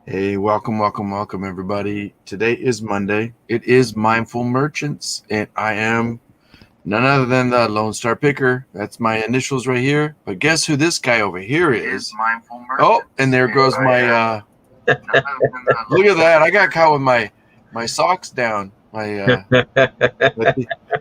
Hey, welcome, everybody. Today is Monday. It is Mindful Merchants, and I am none other than the Lone Star Picker. That's my initials right here. But guess who this guy over here is? Mindful Merchants. Oh, and there goes my. Look at that! I got caught with my socks down. I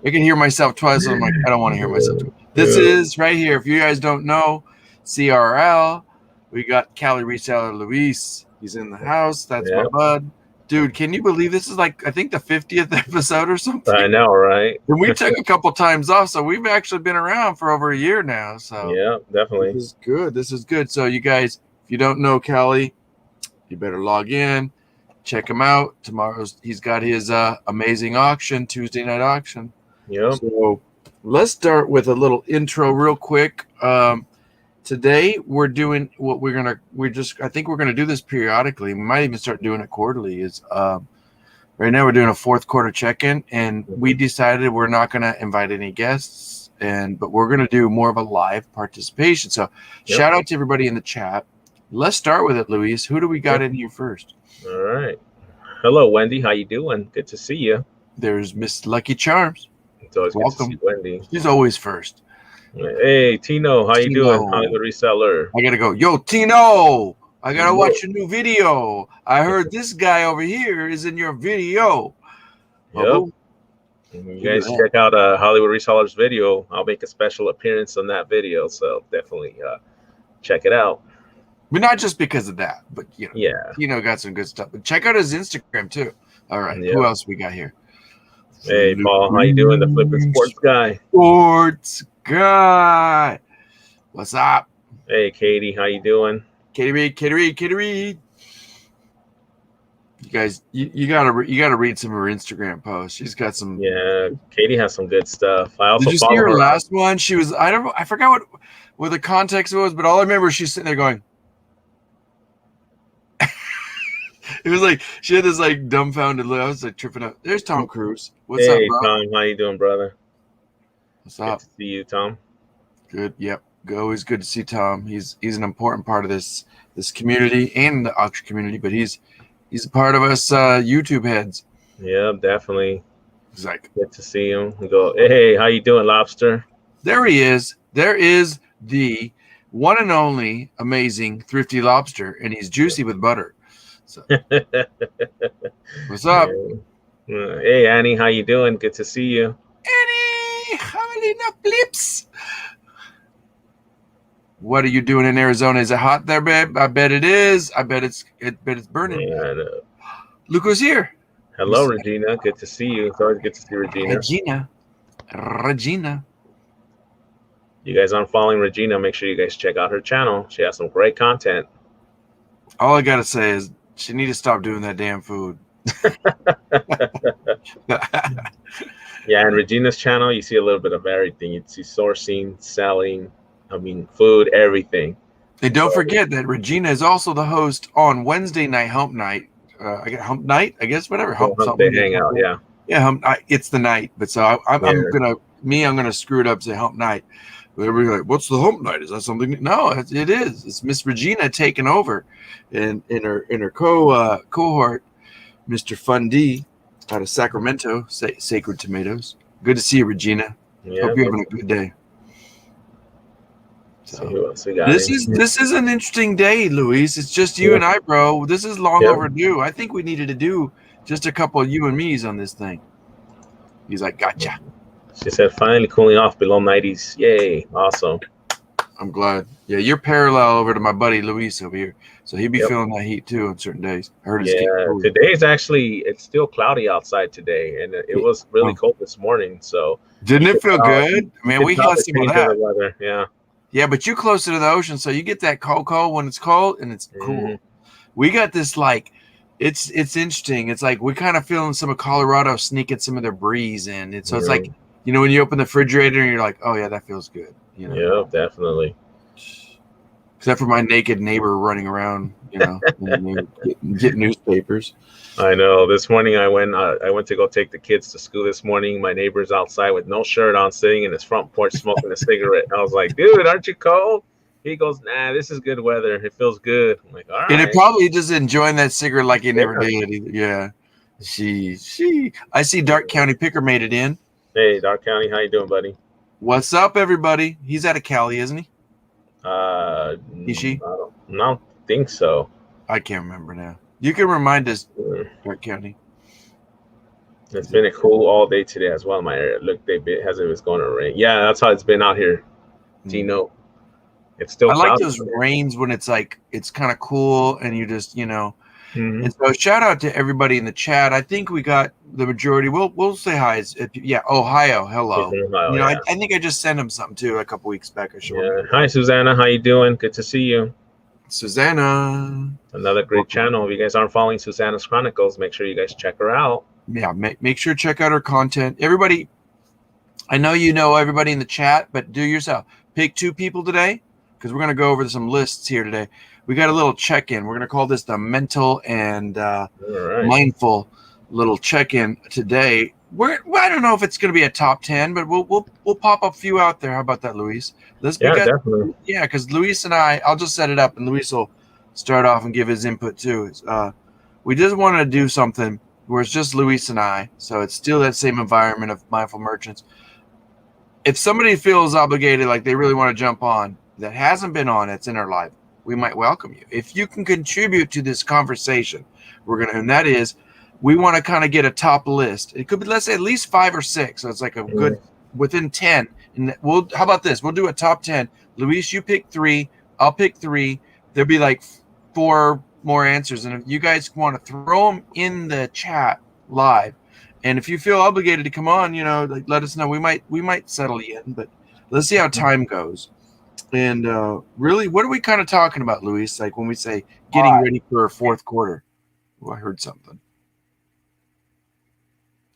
can hear myself twice. So I'm like, I don't want to hear myself twice. This is right here. If you guys don't know, CRL. We got Cali Reseller Luis. He's in the house. That's my bud. Dude, can you believe this is like, I think the 50th episode or something? I know, right? And we took a couple times off, so we've actually been around for over a year now. So yeah, definitely. This is good. So you guys, if you don't know Cali, you better log in, check him out. He's got his amazing auction, Tuesday night auction. Yep. So let's start with a little intro real quick. Today we're doing what I think we're gonna do this periodically. We might even start doing it quarterly. Right now we're doing a fourth quarter check-in, and we decided we're not gonna invite any guests, but we're gonna do more of a live participation. So shout out to everybody in the chat. Let's start with it, Luis. Who do we got in here first? All right. Hello, Wendy. How you doing? Good to see you. There's Miss Lucky Charms. It's always welcome. Good to see Wendy. She's always first. Hey, Tino, how you doing? Hollywood Reseller. I gotta go. Yo, Tino, I gotta watch your new video. I heard this guy over here is in your video. Yep. You guys check out Hollywood Reseller's video. I'll make a special appearance on that video, so definitely check it out. But not just because of that, but Tino got some good stuff. But check out his Instagram too. All right, who else we got here? Hey, Paul, how you doing? The flipping sports guy. Sports guy. What's up? Hey, Katie, how you doing? Katie Reed. You guys, you gotta read some of her Instagram posts. She's got some. Yeah, Katie has some good stuff. I also did you see her last one? She was I forgot what the context was, but all I remember is she's sitting there going. It was like she had this like dumbfounded look. I was like tripping up. There's Tom Cruise. What's up, bro? Tom, how you doing, brother? What's up? Good to see you, Tom. Good. Yep. Always good to see Tom. He's an important part of this community and the auction community, but he's a part of us YouTube heads. Yeah, definitely. Exactly. Good to see him. We go, hey, how you doing, Lobster? There he is. There is the one and only amazing Thrifty Lobster, and he's juicy with butter. So. What's up? Hey, Annie, how you doing? Good to see you. Annie, Javelina Blips. What are you doing in Arizona? Is it hot there, babe? I bet it is. I bet it's burning. Yeah, Look who's here. Hello, Regina. Good to see you. It's always good to see Regina. Regina. You guys aren't following Regina, make sure you guys check out her channel. She has some great content. All I gotta say is she need to stop doing that damn food. Yeah, and Regina's channel, you see a little bit of everything. You see sourcing, selling, food, everything. And don't forget that Regina is also the host on Wednesday night Hump Night. I get Hump Night, I guess, whatever. Hump Day Hangout, yeah. Yeah, it's the night, but so I'm gonna screw it up, say Hump Night. Everybody's like, what's the Hump Night? Is that something? No, it is. It's Miss Regina taking over, and in her cohort, Mr. Fundy out of Sacramento, Sacred Tomatoes. Good to see you, Regina. Yeah, hope you're having a good day. So who else we got this is an interesting day, Luis. It's just you and I, bro. This is long overdue. I think we needed to do just a couple of you and me's on this thing. He's like, gotcha. She said, finally cooling off below 90s. Yay. Awesome. I'm glad. Yeah, you're parallel over to my buddy Luis over here. So he'd be feeling that heat too on certain days. I heard it's today is actually, it's still cloudy outside today. And it was really cold this morning. So didn't it feel good? Man, we got some of that. Weather. Yeah. Yeah, but you're closer to the ocean, so you get that cold when it's cold and it's cool. We got this like, it's interesting. It's like we're kind of feeling some of Colorado sneaking some of their breeze in. So it's like, when you open the refrigerator and you're like, oh yeah, that feels good. Yeah, definitely. Except for my naked neighbor running around, get newspapers. I know. This morning I went to go take the kids to school this morning. My neighbor's outside with no shirt on, sitting in his front porch smoking a cigarette. I was like, dude, aren't you cold? He goes, nah, this is good weather. It feels good. I'm like, all And it right. probably just enjoying that cigarette like he never Yeah. did either. Yeah. She. I see Dark County Picker made it in. Hey, Dark County, how you doing, buddy? What's up, everybody? He's out of Cali, isn't he? I Is she? don't think so. I can't remember now. You can remind us, Mm. Dark County. It's been a cool all day today as well in my area. Look, it hasn't been going to rain. Yeah, that's how it's been out here. Tino. It's still I like cloudy. those rains when it's like it's kind of cool and you just Mhm. And so shout out to everybody in the chat. I think we got the majority. We'll say hi. Yeah, Ohio, hello. He's in Ohio, yeah. I think I just sent him something too a couple weeks back. I showed him. Hi, Susanna. How you doing? Good to see you. Susanna. Another great channel. If you guys aren't following Susanna's Chronicles, make sure you guys check her out. Yeah, make sure to check out her content. Everybody, I know you know everybody in the chat, but do yourself. Pick 2 people today because we're going to go over some lists here today. We got a little check-in. We're going to call this the mental and mindful little check-in today. I don't know if it's going to be a top 10, but we'll pop a few out there. How about that, Luis? Definitely. Yeah, because Luis and I'll just set it up, and Luis will start off and give his input too. We just want to do something where it's just Luis and I, so it's still that same environment of mindful merchants. If somebody feels obligated, like they really want to jump on, that hasn't been on, it's in our life, we might welcome you. If you can contribute to this conversation, and that is, we want to kind of get a top list. It could be, let's say, at least 5 or 6. So it's like a good within 10. And how about this? We'll do a top 10. Luis, you pick 3. I'll pick 3. There'll be like 4 more answers. And if you guys want to throw them in the chat live, and if you feel obligated to come on, like, let us know. We might settle you in, but let's see how time goes. And really, what are we kind of talking about, Luis? Like when we say getting ready for a 4th quarter. Oh, I heard something.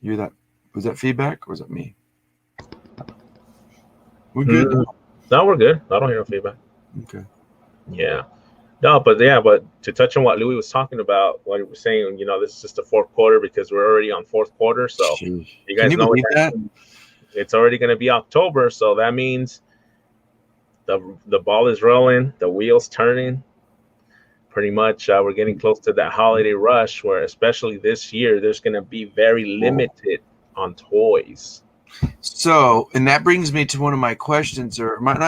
You hear that? Was that feedback or was that me? We're good. No, we're good. I don't hear no feedback. Okay. Yeah. No, but to touch on what Louis was talking about, what he was saying, this is just the 4th quarter because we're already on 4th quarter. So you guys know that it's already going to be October. So that means the ball is rolling, the wheels turning. Pretty much, we're getting close to that holiday rush where, especially this year, there's going to be very limited on toys. So, and that brings me to one of my questions, or not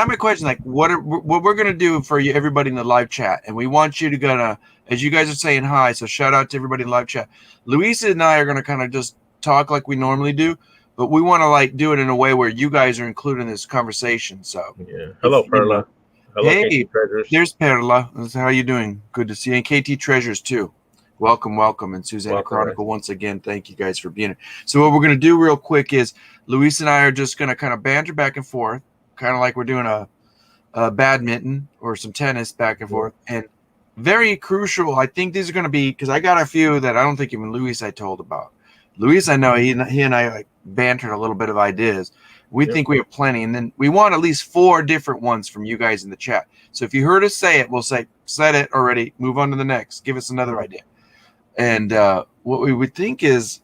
my question, like what we're going to do for you, everybody in the live chat. And we want you to as you guys are saying hi, so shout out to everybody in the live chat. Luisa and I are going to kind of just talk like we normally do, but we want to like do it in a way where you guys are included in this conversation. So, hello, Perla. Hello, hey, KT Treasures. There's Perla. How you doing? Good to see you. And KT Treasures too. Welcome. And Susanna Chronicle, once again, thank you guys for being here. So what we're going to do real quick is Luis and I are just going to kind of banter back and forth, kind of like we're doing a badminton or some tennis back and forth. And very crucial, I think these are going to be, because I got a few that I don't think even Luis I told about. Luis, I know he and I like bantered a little bit of ideas. We think we have plenty, and then we want at least 4 different ones from you guys in the chat. So if you heard us say it, we'll say, said it already, move on to the next, give us another idea. And what we would think is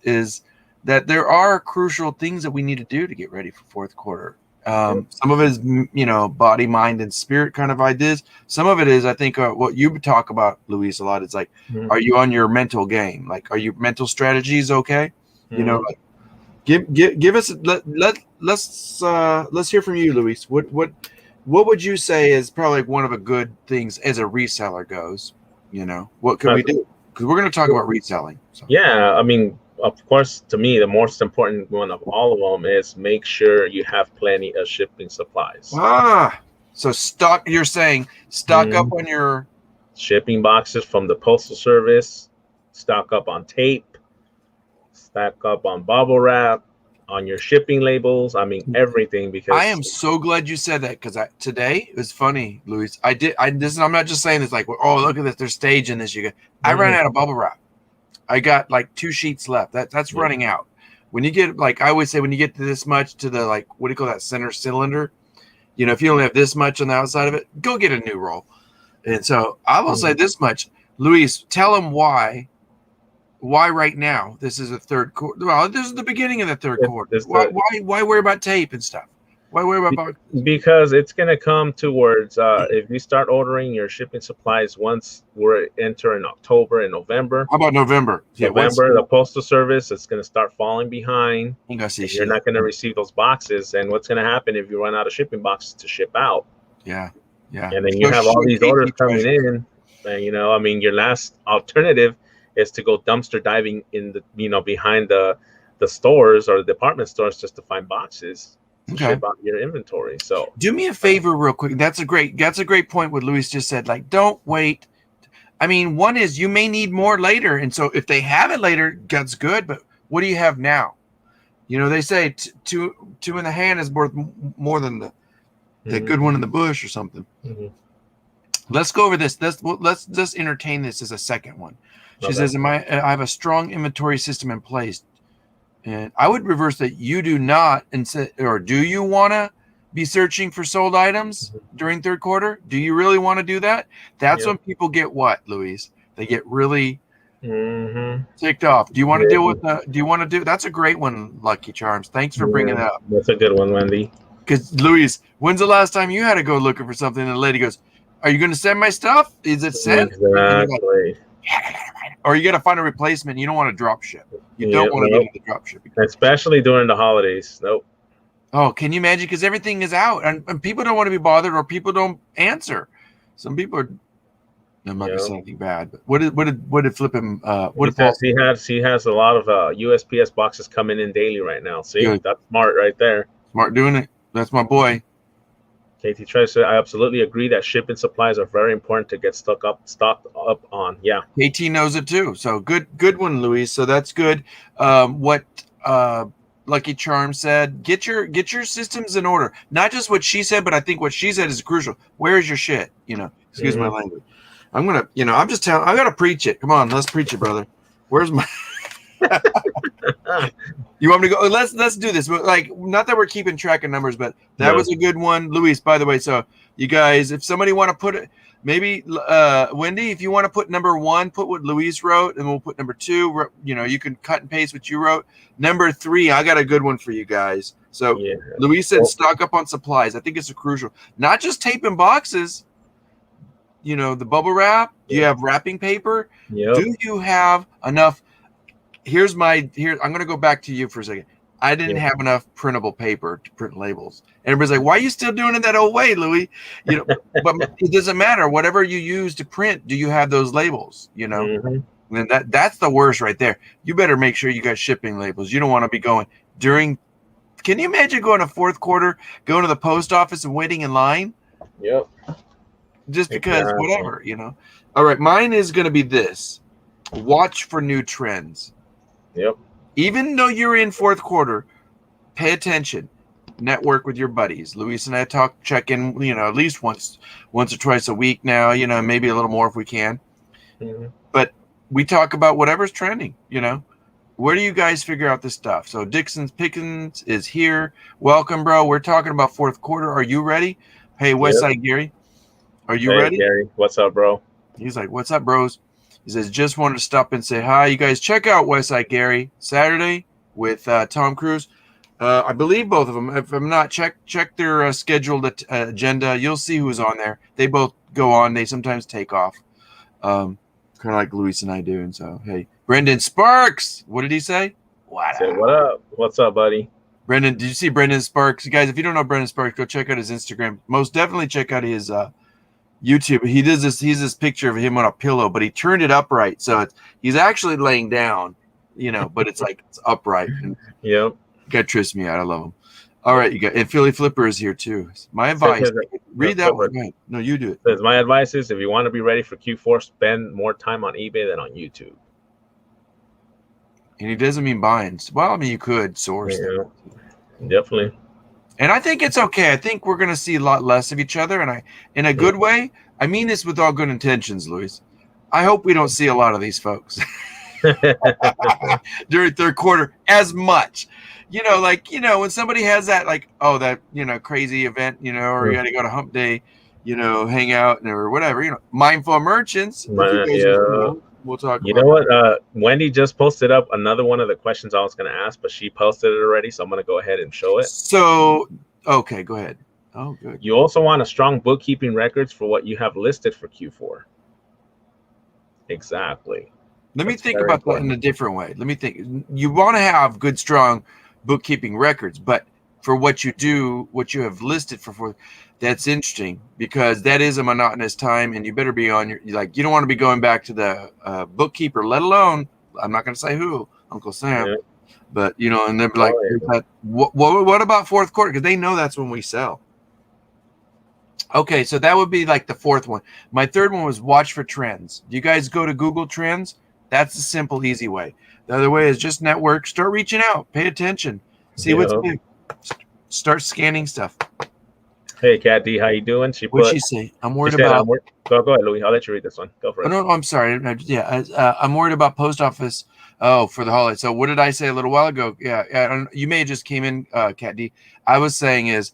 that there are crucial things that we need to do to get ready for 4th quarter. Some of it is, body, mind, and spirit kind of ideas. Some of it is, I think, what you talk about, Luis, a lot. It's like, are you on your mental game? Like, are your mental strategies okay? Like, give us. Let's hear from you, Luis. What would you say is probably one of the good things as a reseller goes? What can we do? Because we're going to talk about reselling. So. Yeah, I mean, of course, to me, the most important one of all of them is make sure you have plenty of shipping supplies. So stock. You're saying stock up on your shipping boxes from the postal service. Stock up on tape. Stock up on bubble wrap. On your shipping labels, I mean everything. Because I am so glad you said that, because today it was funny, Luis. I'm not just saying this like, oh, look at this, they're staging this. I ran out of bubble wrap. I got like 2 sheets left. That's running out. When you get, like I always say, when you get to this much to the, like, what do you call that, center cylinder? If you only have this much on the outside of it, go get a new roll. And so I will say this much, Luis. Tell them why right now this is a 3rd quarter. Well, this is the beginning of the 3rd quarter. Why worry about tape and stuff? Why worry about boxes? Because it's going to come towards if you start ordering your shipping supplies once we're entering October and November. How about November? November, the postal service is going to start falling behind. Ain't gonna see and shit. You're not going to receive those boxes. And what's going to happen if you run out of shipping boxes to ship out? Yeah. And then you have all these orders coming in. And, I mean, your last alternative is to go dumpster diving in the, behind the stores or the department stores just to find boxes to ship out your inventory. So do me a favor real quick. That's a great point what Luis just said. Like, don't wait. I mean, one is you may need more later. And so if they have it later, that's good. But what do you have now? They say two in the hand is worth more than the good one in the bush or something. Mm-hmm. Let's go over this. Let's just entertain this as a second one. She says, I have a strong inventory system in place. And I would reverse that. You do not, or do you want to be searching for sold items during third quarter? Do you really want to do that? That's when people get what, Luis? They get really ticked off. Do you want to deal with do you want to do? That's a great one, Lucky Charms. Thanks for bringing that up. That's a good one, Wendy. Because, Luis, when's the last time you had to go looking for something and the lady goes, are you going to send my stuff? Is it sent? Exactly. Or you got to find a replacement. You don't want to drop ship. You don't want to get into drop shipping. Especially during the holidays. Nope. Oh, can you imagine? Because everything is out, and people don't want to be bothered, or people don't answer. Some people are. I'm not gonna say anything bad, but what did Flip him? What he has a lot of USPS boxes coming in daily right now. See, that's smart right there. Smart doing it. That's my boy. KT Tracer, I absolutely agree that shipping supplies are very important to get stocked up on. Yeah. KT knows it too. So good one, Luis. So that's good. What Lucky Charm said, get your systems in order. Not just what she said, but I think what she said is crucial. Where is your shit? Excuse my language. I'm gonna, I'm just telling. I gotta preach it. Come on, let's preach it, brother. Where's my? You want me to go? Let's do this. Like, not that we're keeping track of numbers, but that was a good one, Luis. By the way, so you guys, if somebody want to put it, maybe Wendy, if you want to put number 1, put what Luis wrote, and we'll put number 2. You can cut and paste what you wrote. Number 3, I got a good one for you guys. So Luis said, stock up on supplies. I think it's crucial. Not just tape and boxes. The bubble wrap. Do you have wrapping paper? Yep. Do you have enough? I'm going to go back to you for a second. I didn't have enough printable paper to print labels. And everybody's like, why are you still doing it that old way, Louis? But it doesn't matter. Whatever you use to print, do you have those labels? And that's the worst right there. You better make sure you got shipping labels. You don't want to be going during. Can you imagine going to fourth quarter, going to the post office and waiting in line? Yep. Just because whatever, All right. Mine is going to be this. Watch for new trends. Yep. Even though you're in fourth quarter, pay attention. Network with your buddies. Luis and I check in, at least once or twice a week now, maybe a little more if we can. Mm-hmm. But we talk about whatever's trending, Where do you guys figure out this stuff? So Dixon's Pickens is here. Welcome, bro. We're talking about fourth quarter. Are you ready? Hey, Westside Gary. Are you ready? Gary, what's up, bro? He's like, what's up, bros? He says, just wanted to stop and say hi. You guys check out Westside Gary Saturday with Tom Cruise. I believe both of them. If I'm not, check their scheduled agenda. You'll see who's on there. They both go on. They sometimes take off, kind of like Luis and I do. And so, hey, Brendan Sparks. What did he say? What up? What's up, buddy? Brendan, did you see Brendan Sparks? You guys, if you don't know Brendan Sparks, go check out his Instagram. Most definitely check out his YouTube. He does this. He's this picture of him on a pillow, but he turned it upright, so he's actually laying down, but it's like it's upright. Yep. Got trips me out. I love him. All right, you got and Philly Flipper is here too. My advice: read that one. No, you do it. My advice is, if you want to be ready for Q4, spend more time on eBay than on YouTube. And he doesn't mean buying. Well, I mean, you could source. Yeah, definitely. And I think it's okay. I think we're going to see a lot less of each other, and in a good way. I mean this with all good intentions, Luis. I hope we don't see a lot of these folks during third quarter as much. When somebody has that, crazy event, or you got to go to Hump Day, hang out or whatever, mindful merchants. We'll talk. You know what? Wendy just posted up another one of the questions I was going to ask, but she posted it already, so I'm going to go ahead and show it. So Okay, go ahead. Oh, good. You also want a strong bookkeeping records for what you have listed for Q4. Exactly. Let me That's think very about that in important. a different way. Let me think. You want to have good, strong bookkeeping records, but for what you do, what you have listed for, that's interesting because that is a monotonous time, and you better be on your like. You don't want to be going back to the bookkeeper, let alone I'm not going to say who, Uncle Sam, Yeah. but and they're like, Oh, yeah. what about fourth quarter? Because they know that's when we sell. Okay, so that would be like the fourth one. My third one was watch for trends. Do you guys go to Google Trends? That's the simple, easy way. The other way is just network. Start reaching out. Pay attention. See what's Yeah. new. Start scanning stuff. Hey, Kat D, how you doing? What'd she say? I'm She worried said, about. Go ahead, Louis. I'll let you read this one. Go for Oh it. no, I'm sorry. I'm worried about post office. Oh, for the holiday. So what did I say a little while ago? Yeah. You may have just came in, Cat D. I was saying is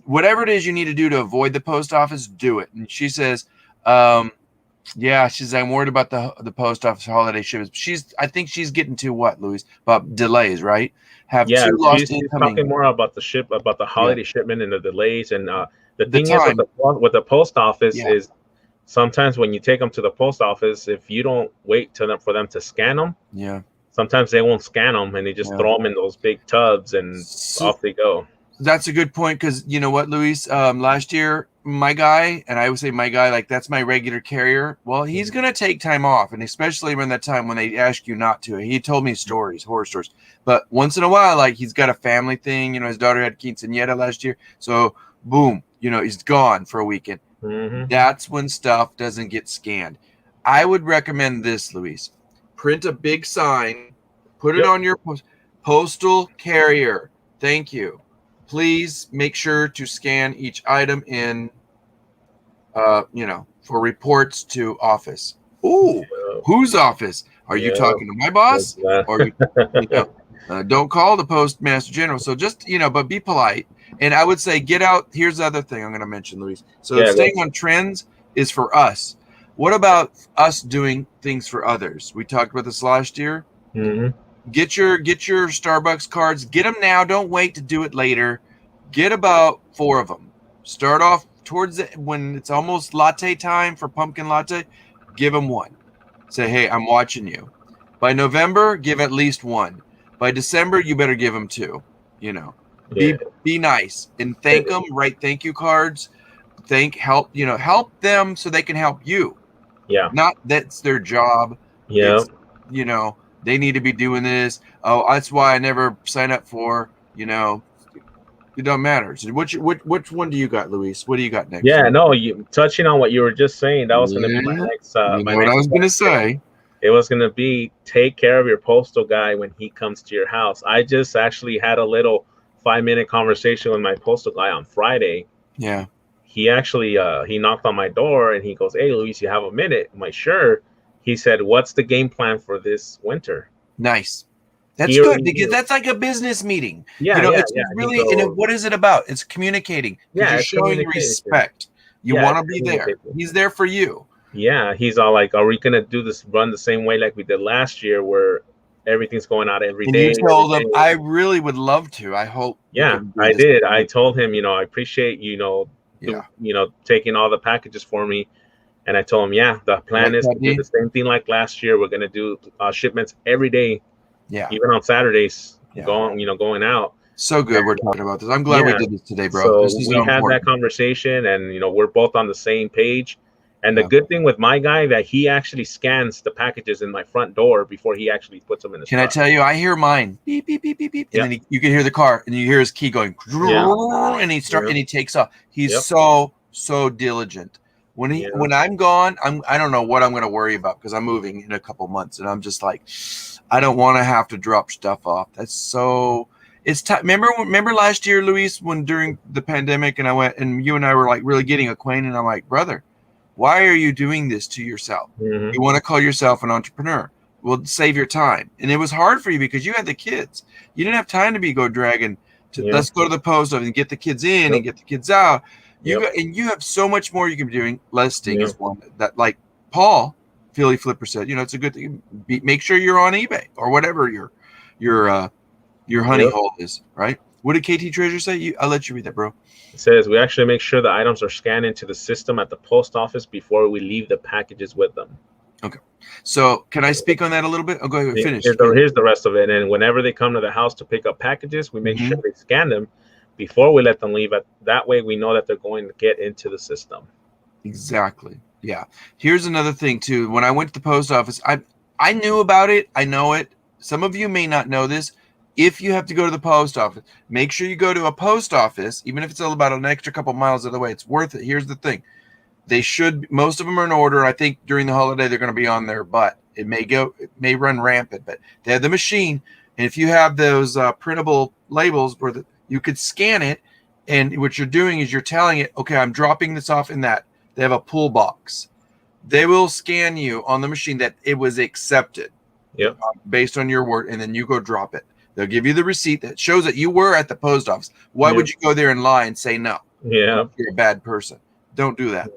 whatever it is you need to do to avoid the post office, do it. And she says, yeah, she's. I'm worried about the post office holiday shipments. I think she's getting to what, Louis? About delays, right? Have Yeah, two lost she's incoming. talking more about the Yeah, holiday shipment and the delays. And the the thing is time. with the post office Yeah, is sometimes when you take them to the post office, if you don't wait for them to scan them, yeah, sometimes they won't scan them and they just yeah. throw them in those big tubs and So off they go. that's a good point because you know what, Luis? Last year, my guy, and I would say my guy, like that's my regular carrier. Well, he's gonna take time off, and especially when that time when they ask you not to. He told me stories, horror stories. But once in a while, like he's got a family thing. His daughter had quinceañera last year, so boom, he's gone for a weekend. Mm-hmm. That's when stuff doesn't get scanned. I would recommend this, Luis. Print a big sign, put it Yep. on your postal carrier. Thank you. Please make sure to scan each item in, for reports to office. Ooh, whose office? Are you Yeah. talking to my boss? Or Yeah. don't call the postmaster general. So just, but be polite. And I would say get out. Here's the other thing I'm going to mention, Luis. So Yeah. staying on trends is for us. What about us doing things for others? We talked about this last year. Mm-hmm. Get your Starbucks cards. Get them now. Don't wait to do it later. Get about 4 of them. Start off towards when it's almost latte time for pumpkin latte. Give them one. Say, hey, I'm watching you. By November, give at least one. By December, you better give them 2. Yeah. Be nice and thank them. Write thank you cards. Help them so they can help you. Yeah. Not that's their job. Yeah. It's they need to be doing this. Oh, that's why I never sign up for. It don't matter. So which one do you got, Luis? What do you got next? Yeah. No, you touching on what you were just saying, that was going to be Yeah, my what I next was gonna question. say. It was going to be take care of your postal guy when he comes to your house. I just actually had a little 5-minute conversation with my postal guy on Friday. Yeah, He actually he knocked on my door and he goes, "Hey, Luis, you have a minute?" I'm like, "Sure." He said, "What's the game plan for this winter?" nice. He That's good already because knew. that's like a business meeting. Yeah, yeah, It's yeah. He really, goes, what is it about? It's communicating because "Yeah, you're it's showing communication. respect. You Yeah, want it's to be there. communication." He's there for you. Yeah, he's all like, "Are we gonna do this run the same way like we did last year, where everything's going out every And you day, every told him, day?" I really would love to. I hope we Yeah, can do I this. did. I told him, I appreciate Yeah. taking all the packages for me, and I told him, yeah, the plan Right, is to do Patty? the same thing like last year. We're gonna do shipments every day, Yeah. even on Saturdays, Yeah. going out. So good we're And talking about this. I'm glad we yeah, did this today, bro. so This is we so had that important. conversation, and we're both on the same page. And the Yeah. good thing with my guy that he actually scans the packages in my front door before he actually puts them in his Can I truck. tell you? I hear mine beep beep beep beep beep, and Yeah, then you can hear the car, and you hear his key going, yeah, and yeah, he takes off. He's yep, so diligent. yeah, When I'm gone, I don't know what I'm going to worry about because I'm moving in a couple months, and I'm just like, I don't want to have to drop stuff off. That's so. It's time. Remember last year, Luis, when during the pandemic, and I went, and you and I were like really getting acquainted. And I'm like, brother, why are you doing this to yourself? hmm You want to call yourself an entrepreneur. Well, save your time. And it was hard for you because you had the kids. You didn't have time to go dragging to yeah, let's go to the post office and get the kids in yep, and get the kids out. yep, You have so much more you can be doing. Listing yeah, is one that like Paul Philly Flipper said, it's a good thing. Make sure you're on eBay or whatever your your honey yep, hole is, right? What did KT Treasure say? I'll let you read that, bro. It says we actually make sure the items are scanned into the system at the post office before we leave the packages with them. Okay. So can I speak on that a little bit? Oh, go ahead. Finish. Here's the rest of it. And whenever they come to the house to pick up packages, we make sure they scan them before we let them leave. That way we know that they're going to get into the system. Exactly. Yeah. Here's another thing too. When I went to the post office, I knew about it. I know it. Some of you may not know this. If you have to go to the post office, make sure you go to a post office, even if it's about an extra couple miles of the way. It's worth it. Here's the thing. Most of them are in order. I think during the holiday, they're going to be on their butt. It may run rampant, but they have the machine. And if you have those printable labels where you could scan it, and what you're doing is you're telling it, okay, I'm dropping this off in that. They have a pull box. They will scan you on the machine that it was accepted. Yep. Based on your word, and then you go drop it. They'll give you the receipt that shows that you were at the post office. Why would you go there and lie and say no? Yeah. You're a bad person. Don't do that.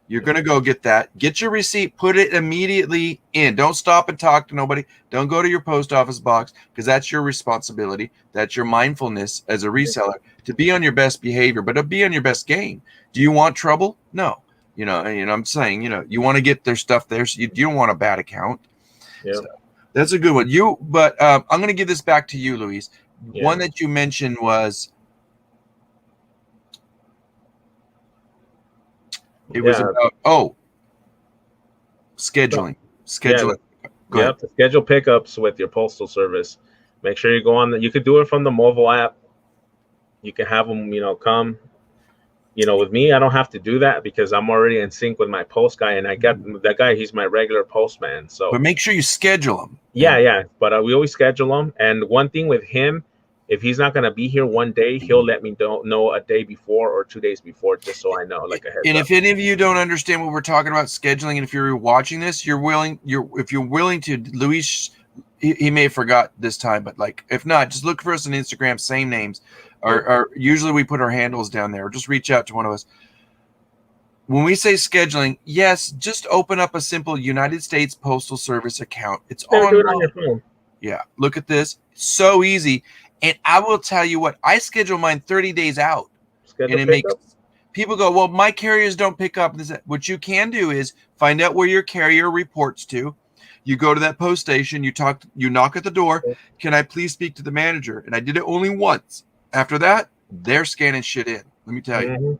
You're going to go get that. Get your receipt. Put it immediately in. Don't stop and talk to nobody. Don't go to your post office box because that's your responsibility. That's your mindfulness as a reseller to be on your best behavior, but to be on your best game. Do you want trouble? No. I'm saying, you want to get their stuff there. So you don't want a bad account. Yeah. So that's a good one. I'm going to give this back to you, Luis. Yeah. One that you mentioned was was about scheduling. Yeah, to schedule pickups with your postal service. Make sure you go on you could do it from the mobile app. You can have them, come. With me, I don't have to do that because I'm already in sync with my post guy, and I got that guy. He's my regular postman. So, but make sure you schedule him. Yeah. But we always schedule him. And one thing with him, if he's not going to be here one day, he'll let me know a day before or 2 days before, just so I know, like a heads And up. if any of you don't understand what we're talking about scheduling, and if you're watching this, if you're willing to, Luis, he may have forgot this time, but if not, just look for us on Instagram, same names. Or usually we put our handles down there, or just reach out to one of us. When we say scheduling, yes, just open up a simple United States Postal Service account. It's on your phone. Yeah, look at this. So easy. And I will tell you what, I schedule mine 30 days out. And it makes people go, well, my carriers don't pick up. What you can do is find out where your carrier reports to. You go to that post station, you knock at the door. Can I please speak to the manager? And I did it only once. After that, they're scanning shit in. Let me tell you.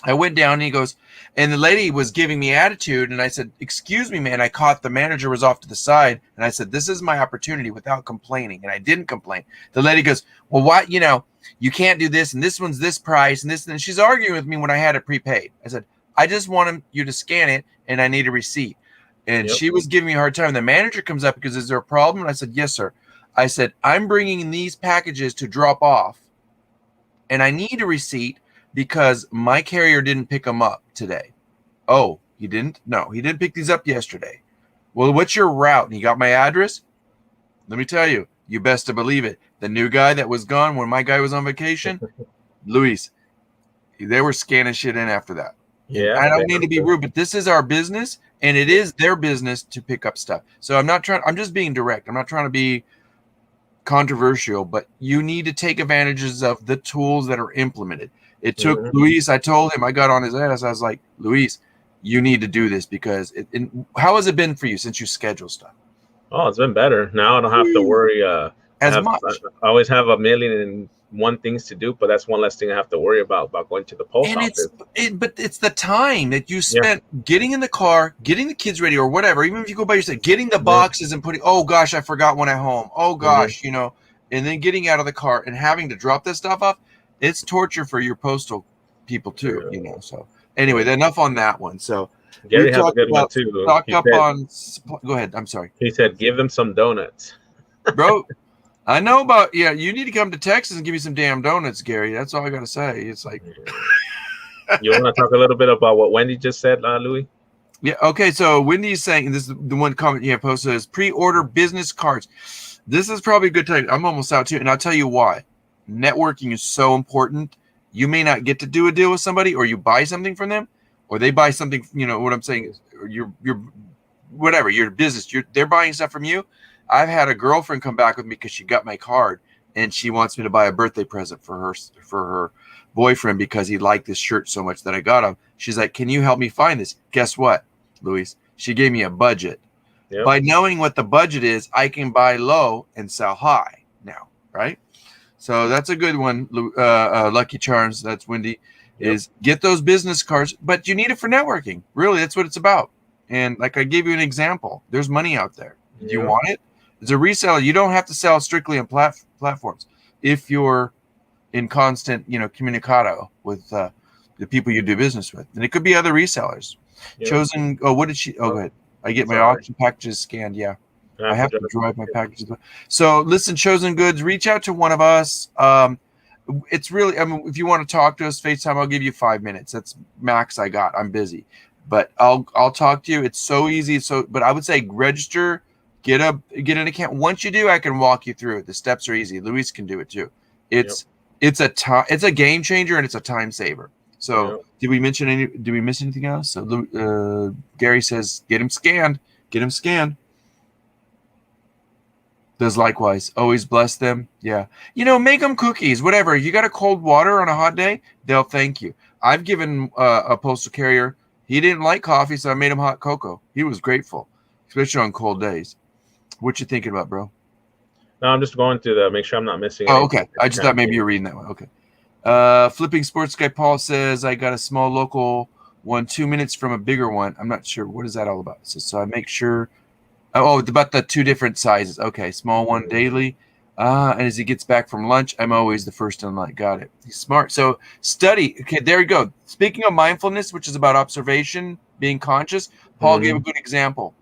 I went down and he goes, and the lady was giving me attitude. And I said, excuse me, man. I caught the manager was off to the side. And I said, this is my opportunity without complaining. And I didn't complain. The lady goes, well, what, you can't do this. And this one's this price and this. And she's arguing with me when I had it prepaid. I said, I just want you to scan it and I need a receipt. And she was giving me a hard time. The manager comes up because, is there a problem? And I said, yes, sir. I said, I'm bringing these packages to drop off. And I need a receipt because my carrier didn't pick them up today. Oh, he didn't? No, he didn't pick these up yesterday. Well, what's your route? And you got my address? Let me tell you, you best to believe it. The new guy that was gone when my guy was on vacation, Luis, they were scanning shit in after that. Yeah. I don't mean to be rude, but this is our business and it is their business to pick up stuff. So I'm just being direct. I'm not trying to be controversial, but you need to take advantages of the tools that are implemented. It took Luis, I told him, I got on his ass. I was like, Luis, you need to do this because how has it been for you since you schedule stuff? Oh, it's been better. Now I don't have to worry as much. I always have 1,000,001 things to do, but that's one less thing I have to worry about going to the post office. But it's the time that you spent getting in the car, getting the kids ready or whatever. Even if you go by yourself, getting the boxes and putting, oh gosh, I forgot one at home. Oh gosh, and then getting out of the car and having to drop this stuff off. It's torture for your postal people too, So anyway, enough on that one. So Gary has a good one too. Go ahead. I'm sorry. He said, give them some donuts. Bro, I know about, you need to come to Texas and give me some damn donuts, Gary. That's all I got to say. It's like. You want to talk a little bit about what Wendy just said, Louis? Yeah. Okay. So Wendy's saying, and this is the one comment you have posted, is pre-order business cards. This is probably a good time. I'm almost out too. And I'll tell you why. Networking is so important. You may not get to do a deal with somebody, or you buy something from them, or they buy something. What I'm saying is, your whatever your business. They're buying stuff from you. I've had a girlfriend come back with me because she got my card, and she wants me to buy a birthday present for her boyfriend because he liked this shirt so much that I got him. She's like, can you help me find this? Guess what, Luis? She gave me a budget. Yep. By knowing what the budget is, I can buy low and sell high now, right? So that's a good one. Lucky Charms, that's Wendy, is get those business cards, but you need it for networking. Really, that's what it's about. And like I gave you an example, there's money out there. Do you want it? As a reseller, you don't have to sell strictly on platforms. If you're in constant, communicado with the people you do business with, and it could be other resellers. Chosen. Oh, what did she? Oh, go ahead. I get my auction packages scanned. Yeah, I have to drive my packages. So listen, Chosen Goods, reach out to one of us. It's really, if you want to talk to us, FaceTime, I'll give you 5 minutes. That's max I got. I'm busy. But I'll talk to you. It's so easy. But I would say register, get an account. Once you do, I can walk you through it. The steps are easy. Luis can do it too. It's a game changer and it's a time saver. So did we miss anything else? So Gary says, get him scanned. Does likewise. Always bless them. Yeah. Make them cookies, whatever. You got a cold water on a hot day, they'll thank you. I've given a postal carrier, he didn't like coffee, so I made him hot cocoa. He was grateful, especially on cold days. What you thinking about, bro? No, I'm just going to make sure I'm not missing anything. Okay. I just thought maybe you're reading that one. Okay. Flipping Sports Guy Paul says, I got a small local one 2 minutes from a bigger one. I'm not sure. What is that all about? So I make sure. Oh, about the two different sizes. Okay. Small one daily. And as he gets back from lunch, I'm always the first in line. Got it. He's smart. So study. Okay, there you go. Speaking of mindfulness, which is about observation, being conscious, Paul gave a good example.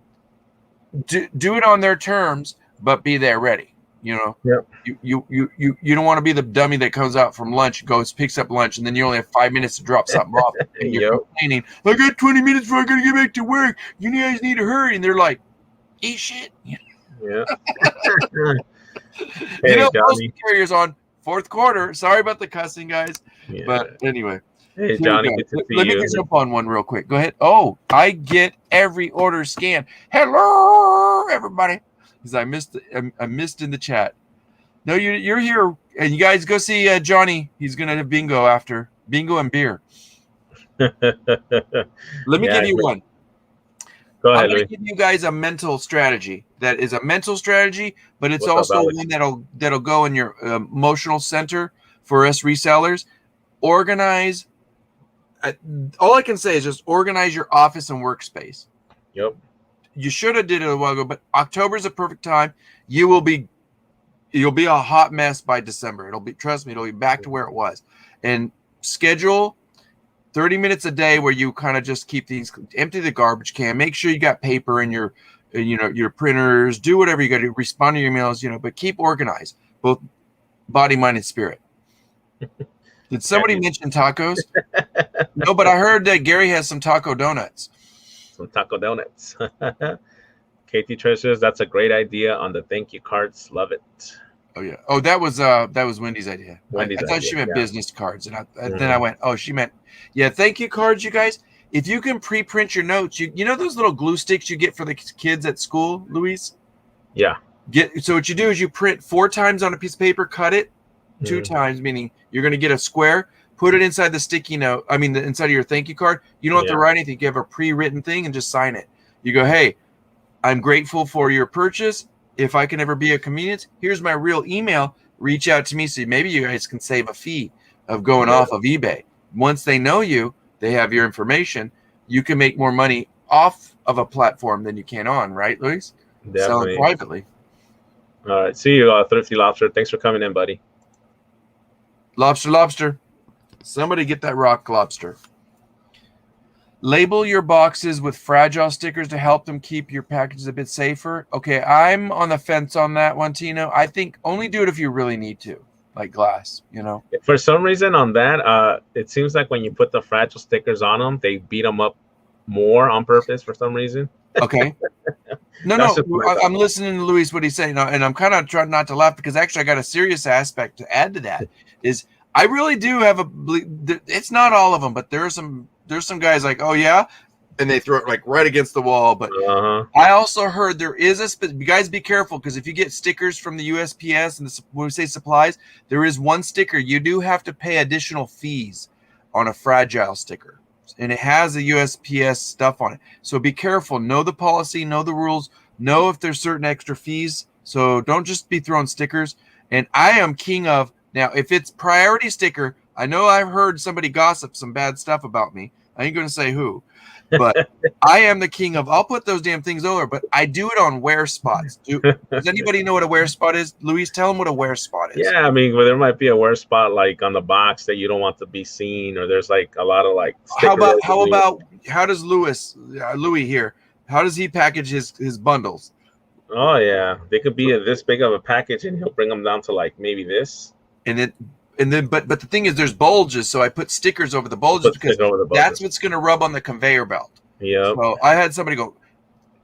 Do it on their terms, but be there ready. You don't want to be the dummy that comes out from lunch, picks up lunch, and then you only have 5 minutes to drop something off. And you're complaining, I got 20 minutes before I got to get back to work. You guys need to hurry. And they're like, eat shit. Yeah. Postal carriers on fourth quarter. Sorry about the cussing, guys. Yeah. But anyway. Hey, Johnny, let me jump on one real quick. Go ahead. Oh, I get every order scanned. Hello, everybody. Because I missed in the chat. No, you're here. And you guys go see Johnny. He's going to have bingo after. Bingo and beer. Let me give you one. Go ahead, I'm going to give you guys a mental strategy. That is a mental strategy, but it's also one that'll go in your emotional center for us resellers. Organize. All I can say is just organize your office and workspace. Yep. You should have did it a while ago, but October is a perfect time. You'll be a hot mess by December. Trust me, it'll be back to where it was. And schedule 30 minutes a day where you kind of just keep these, empty the garbage can, make sure you got paper in your printers, do whatever you got to do, respond to your emails, but keep organized, both body, mind, and spirit. Did somebody mention tacos? No, but I heard that Gary has some taco donuts. Some taco donuts. Katie Treasures, that's a great idea on the thank you cards. Love it. Oh yeah. Oh, that was Wendy's idea. I thought she meant business cards, and then I went, oh, she meant thank you cards, you guys. If you can pre-print your notes, you know those little glue sticks you get for the kids at school, Luis? Yeah. So what you do is you print 4 times on a piece of paper, cut it 2 times, meaning you're going to get a square, put it inside the sticky note. I mean, inside of your thank you card. You don't have to write anything. You have a pre-written thing and just sign it. You go, hey, I'm grateful for your purchase. If I can ever be a convenience, here's my real email. Reach out to me so maybe you guys can save a fee of going off of eBay. Once they know you, they have your information. You can make more money off of a platform than you can on, right, Luis? Definitely. Selling privately. All right. See you, Thrifty Lobster. Thanks for coming in, buddy. Lobster. Somebody get that rock lobster. Label your boxes with fragile stickers to help them keep your packages a bit safer. Okay, I'm on the fence on that one, Tino. I think only do it if you really need to, like glass, For some reason on that, it seems like when you put the fragile stickers on them, they beat them up more on purpose for some reason. Okay. No, I'm listening to Luis, what he's saying, and I'm kind of trying not to laugh because actually I got a serious aspect to add to that. Is I really do have it's not all of them, but there's some guys like, oh yeah, and they throw it like right against the wall. But I also heard there is you guys be careful, because if you get stickers from the USPS and when we say supplies, there is one sticker you do have to pay additional fees on a fragile sticker, and it has the USPS stuff on it. So be careful. Know the policy. Know the rules. Know if there's certain extra fees. So don't just be throwing stickers. And I am king of now. If it's priority sticker, I know I've heard somebody gossip some bad stuff about me. I ain't going to say who. But I am the king of, I'll put those damn things over, but I do it on wear spots. Does anybody know what a wear spot is? Luis, tell them what a wear spot is. Yeah, I mean, well, there might be a wear spot like on the box that you don't want to be seen, or there's like a lot of like. How does Louis here? How does he package his bundles? Oh yeah, they could be this big of a package, and he'll bring them down to like maybe this. And then, but the thing is, there's bulges, so I put stickers over the bulges because that's what's going to rub on the conveyor belt. Yeah. So I had somebody go,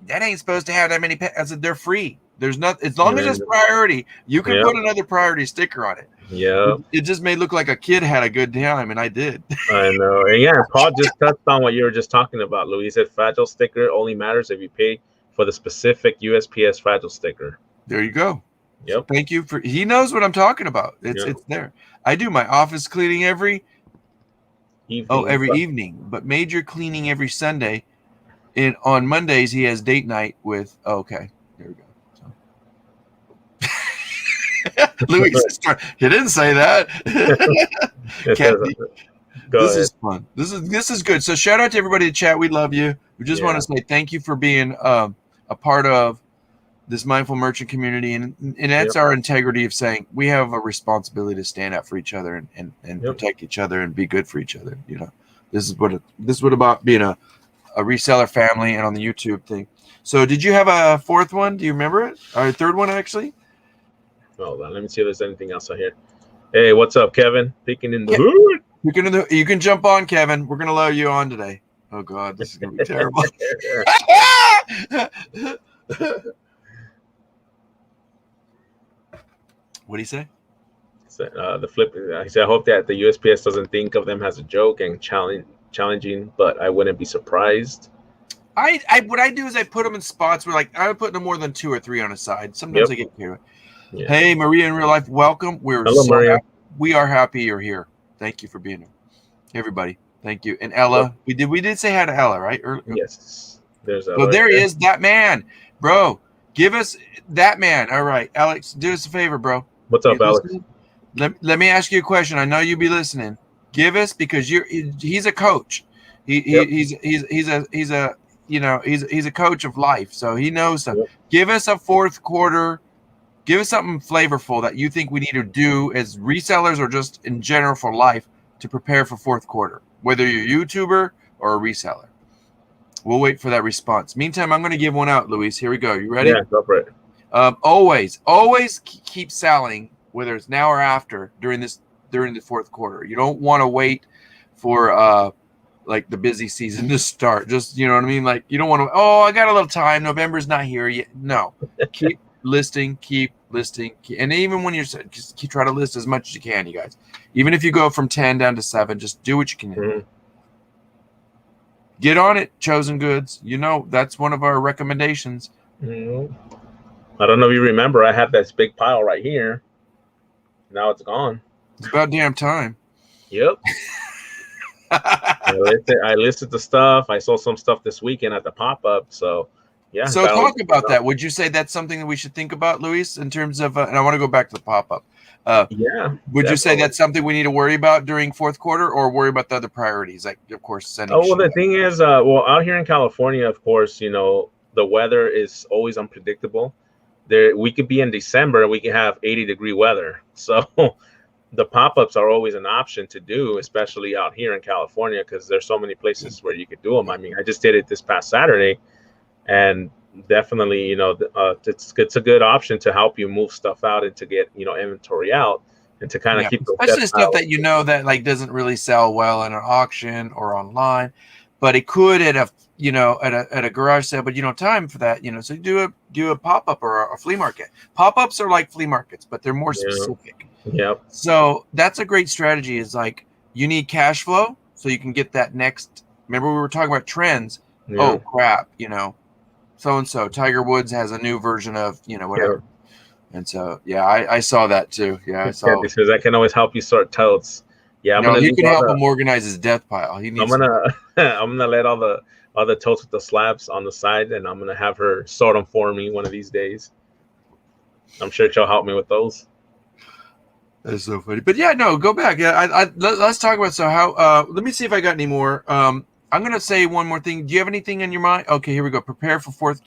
"That ain't supposed to have that many." I said, "They're free. There's not, as long as it's priority, you can put another priority sticker on it." Yeah. It just may look like a kid had a good time, and I did. I know. And yeah, Paul just touched on what you were just talking about, Louis. He said fragile sticker only matters if you pay for the specific USPS fragile sticker. There you go. Yep. So thank you he knows what I'm talking about. It's there. I do my office cleaning every evening, but major cleaning every Sunday. And on Mondays he has date night with there we go. Louis, he didn't say that. This is fun. This is good. So shout out to everybody in the chat. We love you. We just want to say thank you for being a part of this mindful merchant community, and that's our integrity of saying we have a responsibility to stand up for each other and protect each other and be good for each other. You know, this is what about being a reseller family and on the YouTube thing. So did you have a fourth one? Do you remember it? Or a third one actually? Hold on, let me see if there's anything else out here. Hey, what's up, Kevin? Peeking in the hood. You can jump on, Kevin. We're gonna allow you on today. Oh God, this is gonna be terrible. What do you say? The flip. He said, "I hope that the USPS doesn't think of them as a joke and challenging, but I wouldn't be surprised." What I do is I put them in spots where, like, I would put no more than 2 or 3 on a side. Sometimes I get to it. Yeah. Hey, Maria in real life, welcome. Hello, Maria. We are happy you're here. Thank you for being here, everybody. Thank you. And Ella, we did say hi to Ella, right? Yes. There's Ella. Oh, there he is, that man, bro. Give us that man. All right, Alex, do us a favor, bro. What's up, Alex? Let me ask you a question. I know you'll be listening. Give us, because he's a coach. He's a coach of life, so he knows stuff. Yep. Give us a fourth quarter. Give us something flavorful that you think we need to do as resellers or just in general for life to prepare for fourth quarter, whether you're a YouTuber or a reseller. We'll wait for that response. Meantime, I'm going to give one out, Luis. Here we go. You ready? Yeah, go for it. Always keep selling, whether it's now or after, during the fourth quarter. You don't want to wait for like the busy season to start. Just, you know what I mean? Like, you don't want to, I got a little time. November's not here yet. No. Keep listing, and even when you're just try to list as much as you can, you guys. Even if you go from 10 down to 7, just do what you can. Mm-hmm. Get on it, Chosen Goods. You know, that's one of our recommendations. Mm-hmm. I don't know if you remember, I had this big pile right here. Now it's gone. It's about damn time. Yep. I listed the stuff. I saw some stuff this weekend at the pop-up. So, yeah. So talk about that. Would you say that's something that we should think about, Luis, in terms of, and I want to go back to the pop-up. Yeah. Would definitely. You say that's something we need to worry about during fourth quarter, or worry about the other priorities? Like, of course, sending. Oh, well, the thing is, out here in California, of course, you know, the weather is always unpredictable. We could be in December, we can have 80-degree weather. So the pop-ups are always an option to do, especially out here in California, because there's so many places where you could do them. I mean, I just did it this past Saturday, and definitely, you know, it's a good option to help you move stuff out and to get, you know, inventory out and to kind of keep those, especially stuff that you know that like doesn't really sell well in an auction or online, but it could at a garage sale, but you don't have time for that, you know. So do a pop-up or a flea market. Pop-ups are like flea markets, but they're more specific. Yep. So that's a great strategy, is like you need cash flow so you can get that next. Remember, we were talking about trends. Yeah. oh crap, so and so Tiger Woods has a new version of whatever. And so I saw that too. Yeah, I Yeah, saw. he says I can always help you sort totes. Yeah, I'm No, gonna he leave can all help the. him organize his death pile. He I'm needs some gonna help. I'm gonna let all the totes with the slabs on the side, and I'm gonna have her sort them for me one of these days. I'm sure she'll help me with those. That's so funny. But yeah, no, go back. Yeah, let's talk about so how. Let me see if I got any more. I'm gonna say one more thing. Do you have anything in your mind? Okay, here we go. Prepare for fourth.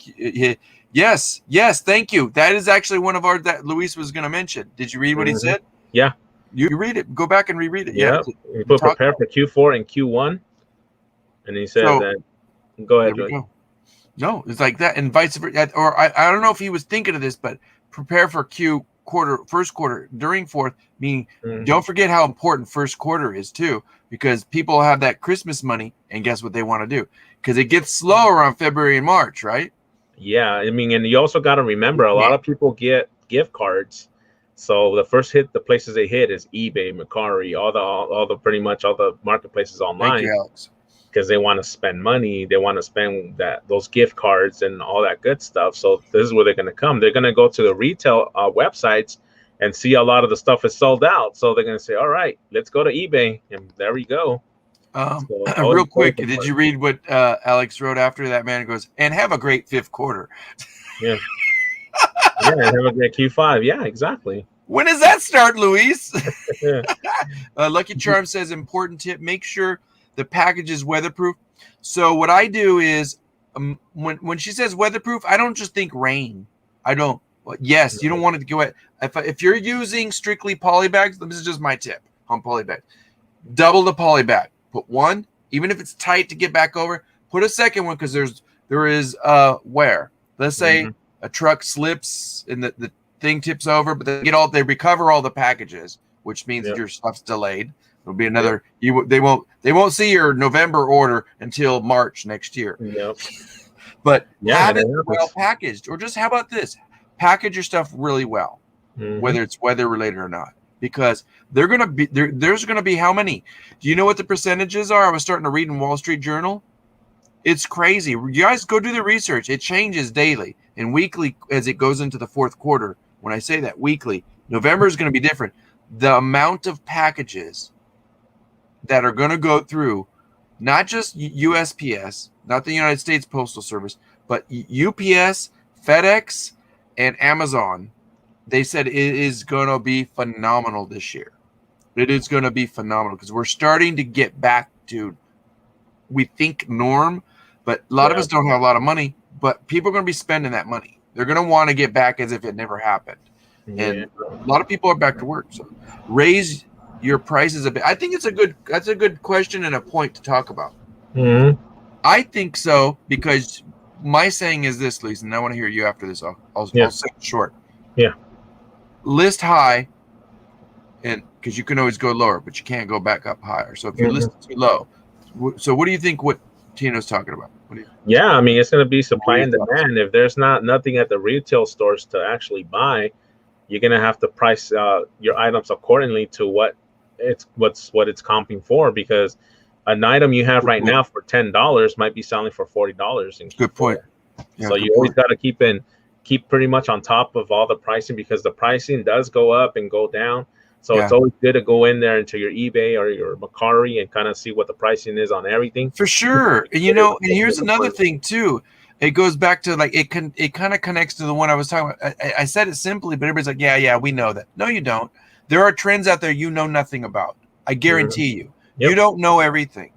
Yes, yes. Thank you. That is actually one of our that Luis was gonna mention. Did you read what he Mm-hmm. said? Yeah. You read it. Go back and reread it. Yeah. Yeah. We put Talk. prepare for Q4 and Q1, and he said So that. Go there ahead, we Louis. go. No, it's like that, and vice versa. Or I don't know if he was thinking of this, but prepare for first quarter during fourth. Meaning, don't forget how important first quarter is too, because people have that Christmas money, and guess what they want to do? Because it gets slow around February and March, right? Yeah, I mean, and you also got to remember, a lot of people get gift cards. So the first hit, the places they hit is eBay, Mercari, all the pretty much all the marketplaces Thank online, you, Alex. because they want to spend money, they want to spend those gift cards and all that good stuff. So this is where they're going to come. They're going to go to the retail websites and see a lot of the stuff is sold out. So they're going to say, "All right, let's go to eBay," and there we go. So Real always quick, did important. you read what Alex wrote after that? Man goes, and have a great fifth quarter. Yeah, yeah, and have a great Q5. Yeah, exactly. When does that start, Luis? Yeah. Lucky Charm says, important tip, make sure the package is weatherproof. So what I do is when she says weatherproof, I don't just think rain. I don't. Yes, you don't want it to go wet. If you're using strictly poly bags, this is just my tip on poly bags. Double the poly bag. Put one, even if it's tight to get back over. Put a second one because there is wear. Let's say a truck slips and the thing tips over, but they recover all the packages, which means your stuff's delayed. It'll be another. They won't see your November order until March next year. Yep. But have it well packaged, or just how about this? Package your stuff really well, whether it's weather related or not, because there's gonna be how many? Do you know what the percentages are? I was starting to read in Wall Street Journal. It's crazy. You guys go do the research. It changes daily and weekly as it goes into the fourth quarter. When I say that weekly, November is going to be different. The amount of packages that are going to go through, not just USPS, not the United States Postal Service, but UPS, FedEx, and Amazon, they said it is going to be phenomenal this year. It is going to be phenomenal because we're starting to get back to, we think, norm, but a lot of us don't have a lot of money, but people are going to be spending that money. They're going to want to get back as if it never happened. And a lot of people are back to work. So raise your prices a bit. I think that's a good question and a point to talk about. I think so, because my saying is this, Lisa, and I want to hear you after this. I'll say it short. Yeah. List high, and because you can always go lower, but you can't go back up higher. So if you list too low, so what do you think what Tino's talking about? Yeah, I mean, it's going to be supply and demand. If there's nothing at the retail stores to actually buy, you're going to have to price your items accordingly to what it's comping for, because an item you have right now for $10 might be selling for $40. Good point. Yeah, so you always got to keep pretty much on top of all the pricing, because the pricing does go up and go down. So it's always good to go in there into your eBay or your Mercari and kind of see what the pricing is on everything. For sure. And and here's another thing too. It goes back to it kind of connects to the one I was talking about. I said it simply, but everybody's like, yeah, we know that. No, you don't. There are trends out there you know nothing about. I guarantee you. Yep. You don't know everything.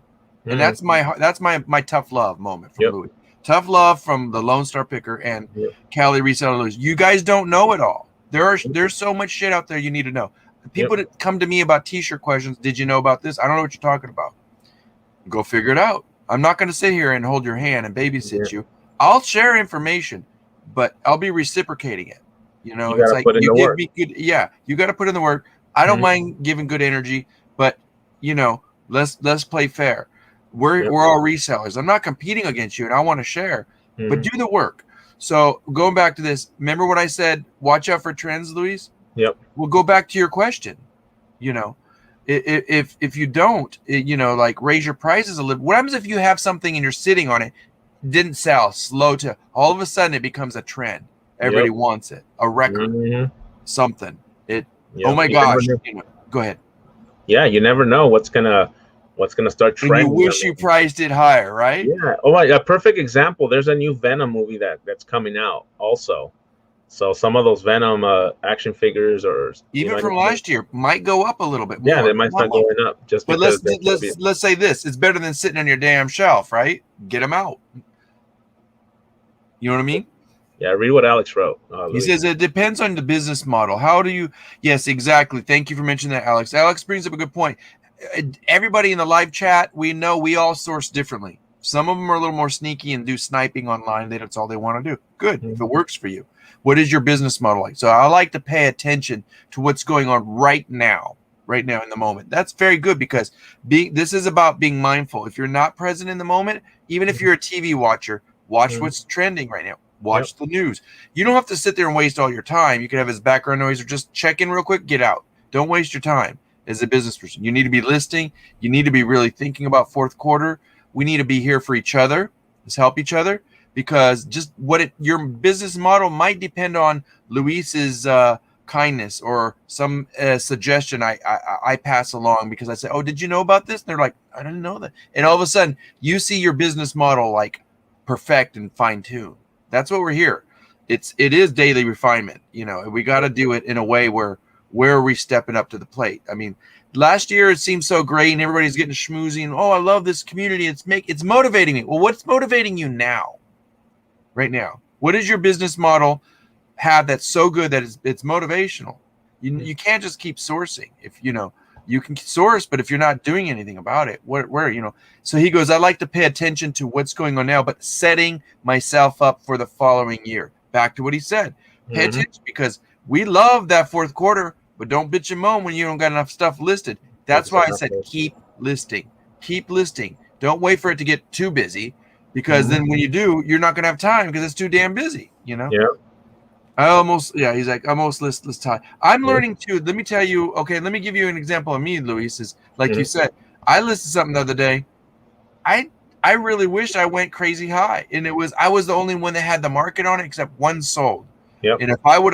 And that's my tough love moment from Louis. Tough love from the Lone Star Picker and Cali Reseller Louis. You guys don't know it all. There's so much shit out there you need to know. People that come to me about t-shirt questions, did you know about this? I don't know what you're talking about. Go figure it out. I'm not going to sit here and hold your hand and babysit you. I'll share information, but I'll be reciprocating it. It's like you give me good. Yeah, you got to put in the work. I don't mind giving good energy, but let's play fair. We're all resellers. I'm not competing against you, and I want to share, but do the work. So going back to this, remember what I said? Watch out for trends, Luis. Yep. We'll go back to your question. If you don't, like raise your prices a little. What happens if you have something and you're sitting on it didn't sell, slow to all of a sudden it becomes a trend. Everybody wants it, a record, something. Oh my gosh! Go ahead. Yeah, you never know what's gonna start trending. And you wish you priced it higher, right? Yeah. Oh, a perfect example. There's a new Venom movie that's coming out also. So some of those Venom action figures, or even from last year, might go up a little bit more. Yeah, they might start going up just but because. Let's say this: it's better than sitting on your damn shelf, right? Get them out. You know what I mean? Yeah, read what Alex wrote. He says it depends on the business model. How do you? Yes, exactly. Thank you for mentioning that, Alex. Alex brings up a good point. Everybody in the live chat, we know we all source differently. Some of them are a little more sneaky and do sniping online. That's all they want to do. Good, if it works for you. What is your business model like? So I like to pay attention to what's going on right now in the moment. That's very good, because this is about being mindful. If you're not present in the moment, even if you're a TV watcher, watch what's trending right now. Watch the news. You don't have to sit there and waste all your time. You can have his background noise or just check in real quick, get out. Don't waste your time as a business person. You need to be listing. You need to be really thinking about fourth quarter. We need to be here for each other. Let's help each other, because just your business model might depend on Luis's kindness or some suggestion I pass along, because I say, oh, did you know about this? And they're like, I didn't know that. And all of a sudden you see your business model like perfect and fine tune. That's what we're here. It is daily refinement. We got to do it in a way where are we stepping up to the plate? I mean, last year it seemed so great and everybody's getting schmoozy and, oh, I love this community. It's motivating me. Well, what's motivating you now? Right now, what does your business model have that's so good that it's motivational? You can't just keep sourcing. If you can source, but if you're not doing anything about it, where so he goes, I like to pay attention to what's going on now, but setting myself up for the following year. Back to what he said, pay attention, because we love that fourth quarter, but don't bitch and moan when you don't got enough stuff listed. That's why I said keep listing. Don't wait for it to get too busy, because then when you do, you're not going to have time because it's too damn busy. Yeah. He's like, I almost listless time. I'm learning too. Let me tell you. Okay, let me give you an example of me, Luis. Is like you said, I listed something the other day. I really wish I went crazy high, and I was the only one that had the market on it, except one sold. Yep. And if I would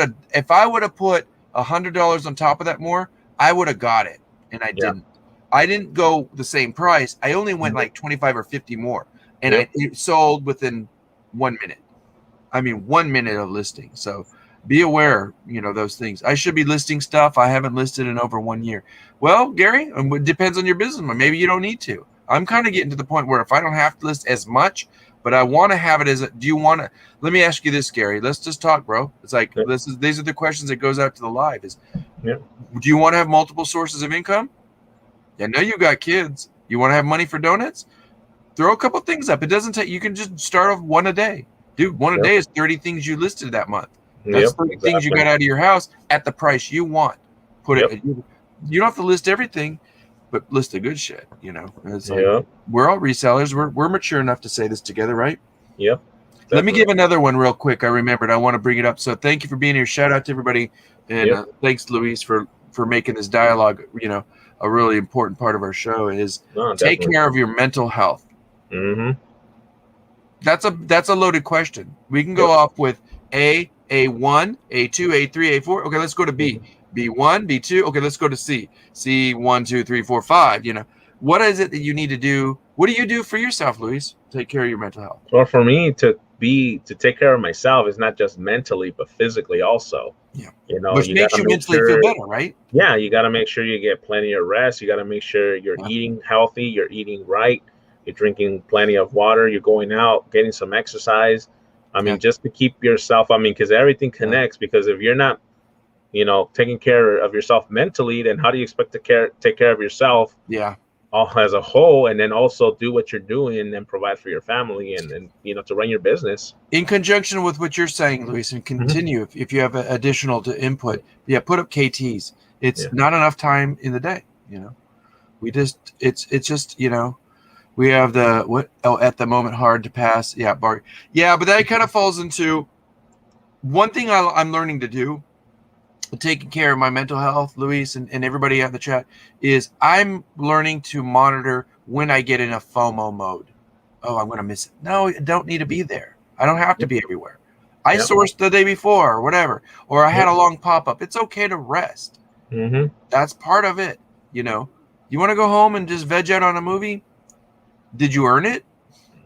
have put $100 on top of that more, I would have got it, and I didn't. I didn't go the same price. I only went like 25 or 50 more, and it sold within 1 minute. I mean, 1 minute of listing. So be aware, those things. I should be listing stuff I haven't listed in over 1 year. Well, Gary, it depends on your business. Maybe you don't need to. I'm kind of getting to the point where if I don't have to list as much, but I want to have it do you want to, let me ask you this, Gary, let's just talk, bro. It's like, these are the questions that goes out to the live do you want to have multiple sources of income? I know you got kids. You want to have money for donuts? Throw a couple things up. It doesn't take, you can just start off one a day. Dude, one a day is 30 things you listed that month. That's 30 things you got out of your house at the price you want. Put it. You don't have to list everything, but list the good shit. It's like, we're all resellers. We're mature enough to say this together, right? Yep. Let me give another one real quick. I remembered. I want to bring it up. So thank you for being here. Shout out to everybody, and thanks, Luis, for making this dialogue. A really important part of our show is take care of your mental health. Mm-hmm. That's a loaded question. We can go off with A1, A2, A3, A4. Okay, let's go to B. B1, B2. Okay, let's go to C. C1, 2, 3, 4, 5. What is it that you need to do? What do you do for yourself, Luis? Take care of your mental health. Well, for me to take care of myself is not just mentally, but physically also. Yeah. Which makes you mentally feel better, right? Yeah, you got to make sure you get plenty of rest. You got to make sure you're eating healthy, you're eating right, you're drinking plenty of water, you're going out, getting some exercise. I mean, just to keep yourself, because everything connects, because if you're not, taking care of yourself mentally, then how do you expect to take care of yourself all as a whole, and then also do what you're doing and provide for your family and to run your business? In conjunction with what you're saying, Luis, and continue if you have additional to input, put up KTs. It's not enough time in the day, we just, it's just, we have at the moment hard to pass. But that kind of falls into one thing I'm learning to do, taking care of my mental health, Luis, and everybody out in the chat, is I'm learning to monitor when I get in a FOMO mode oh, I'm going to miss it. No, I don't need to be there. I don't have to be everywhere. I Yep. sourced the day before or whatever, or I had Yep. a long pop-up. It's okay to rest. Mm-hmm. That's part of it. You know, you want to go home and just veg out on a movie? Did you earn it?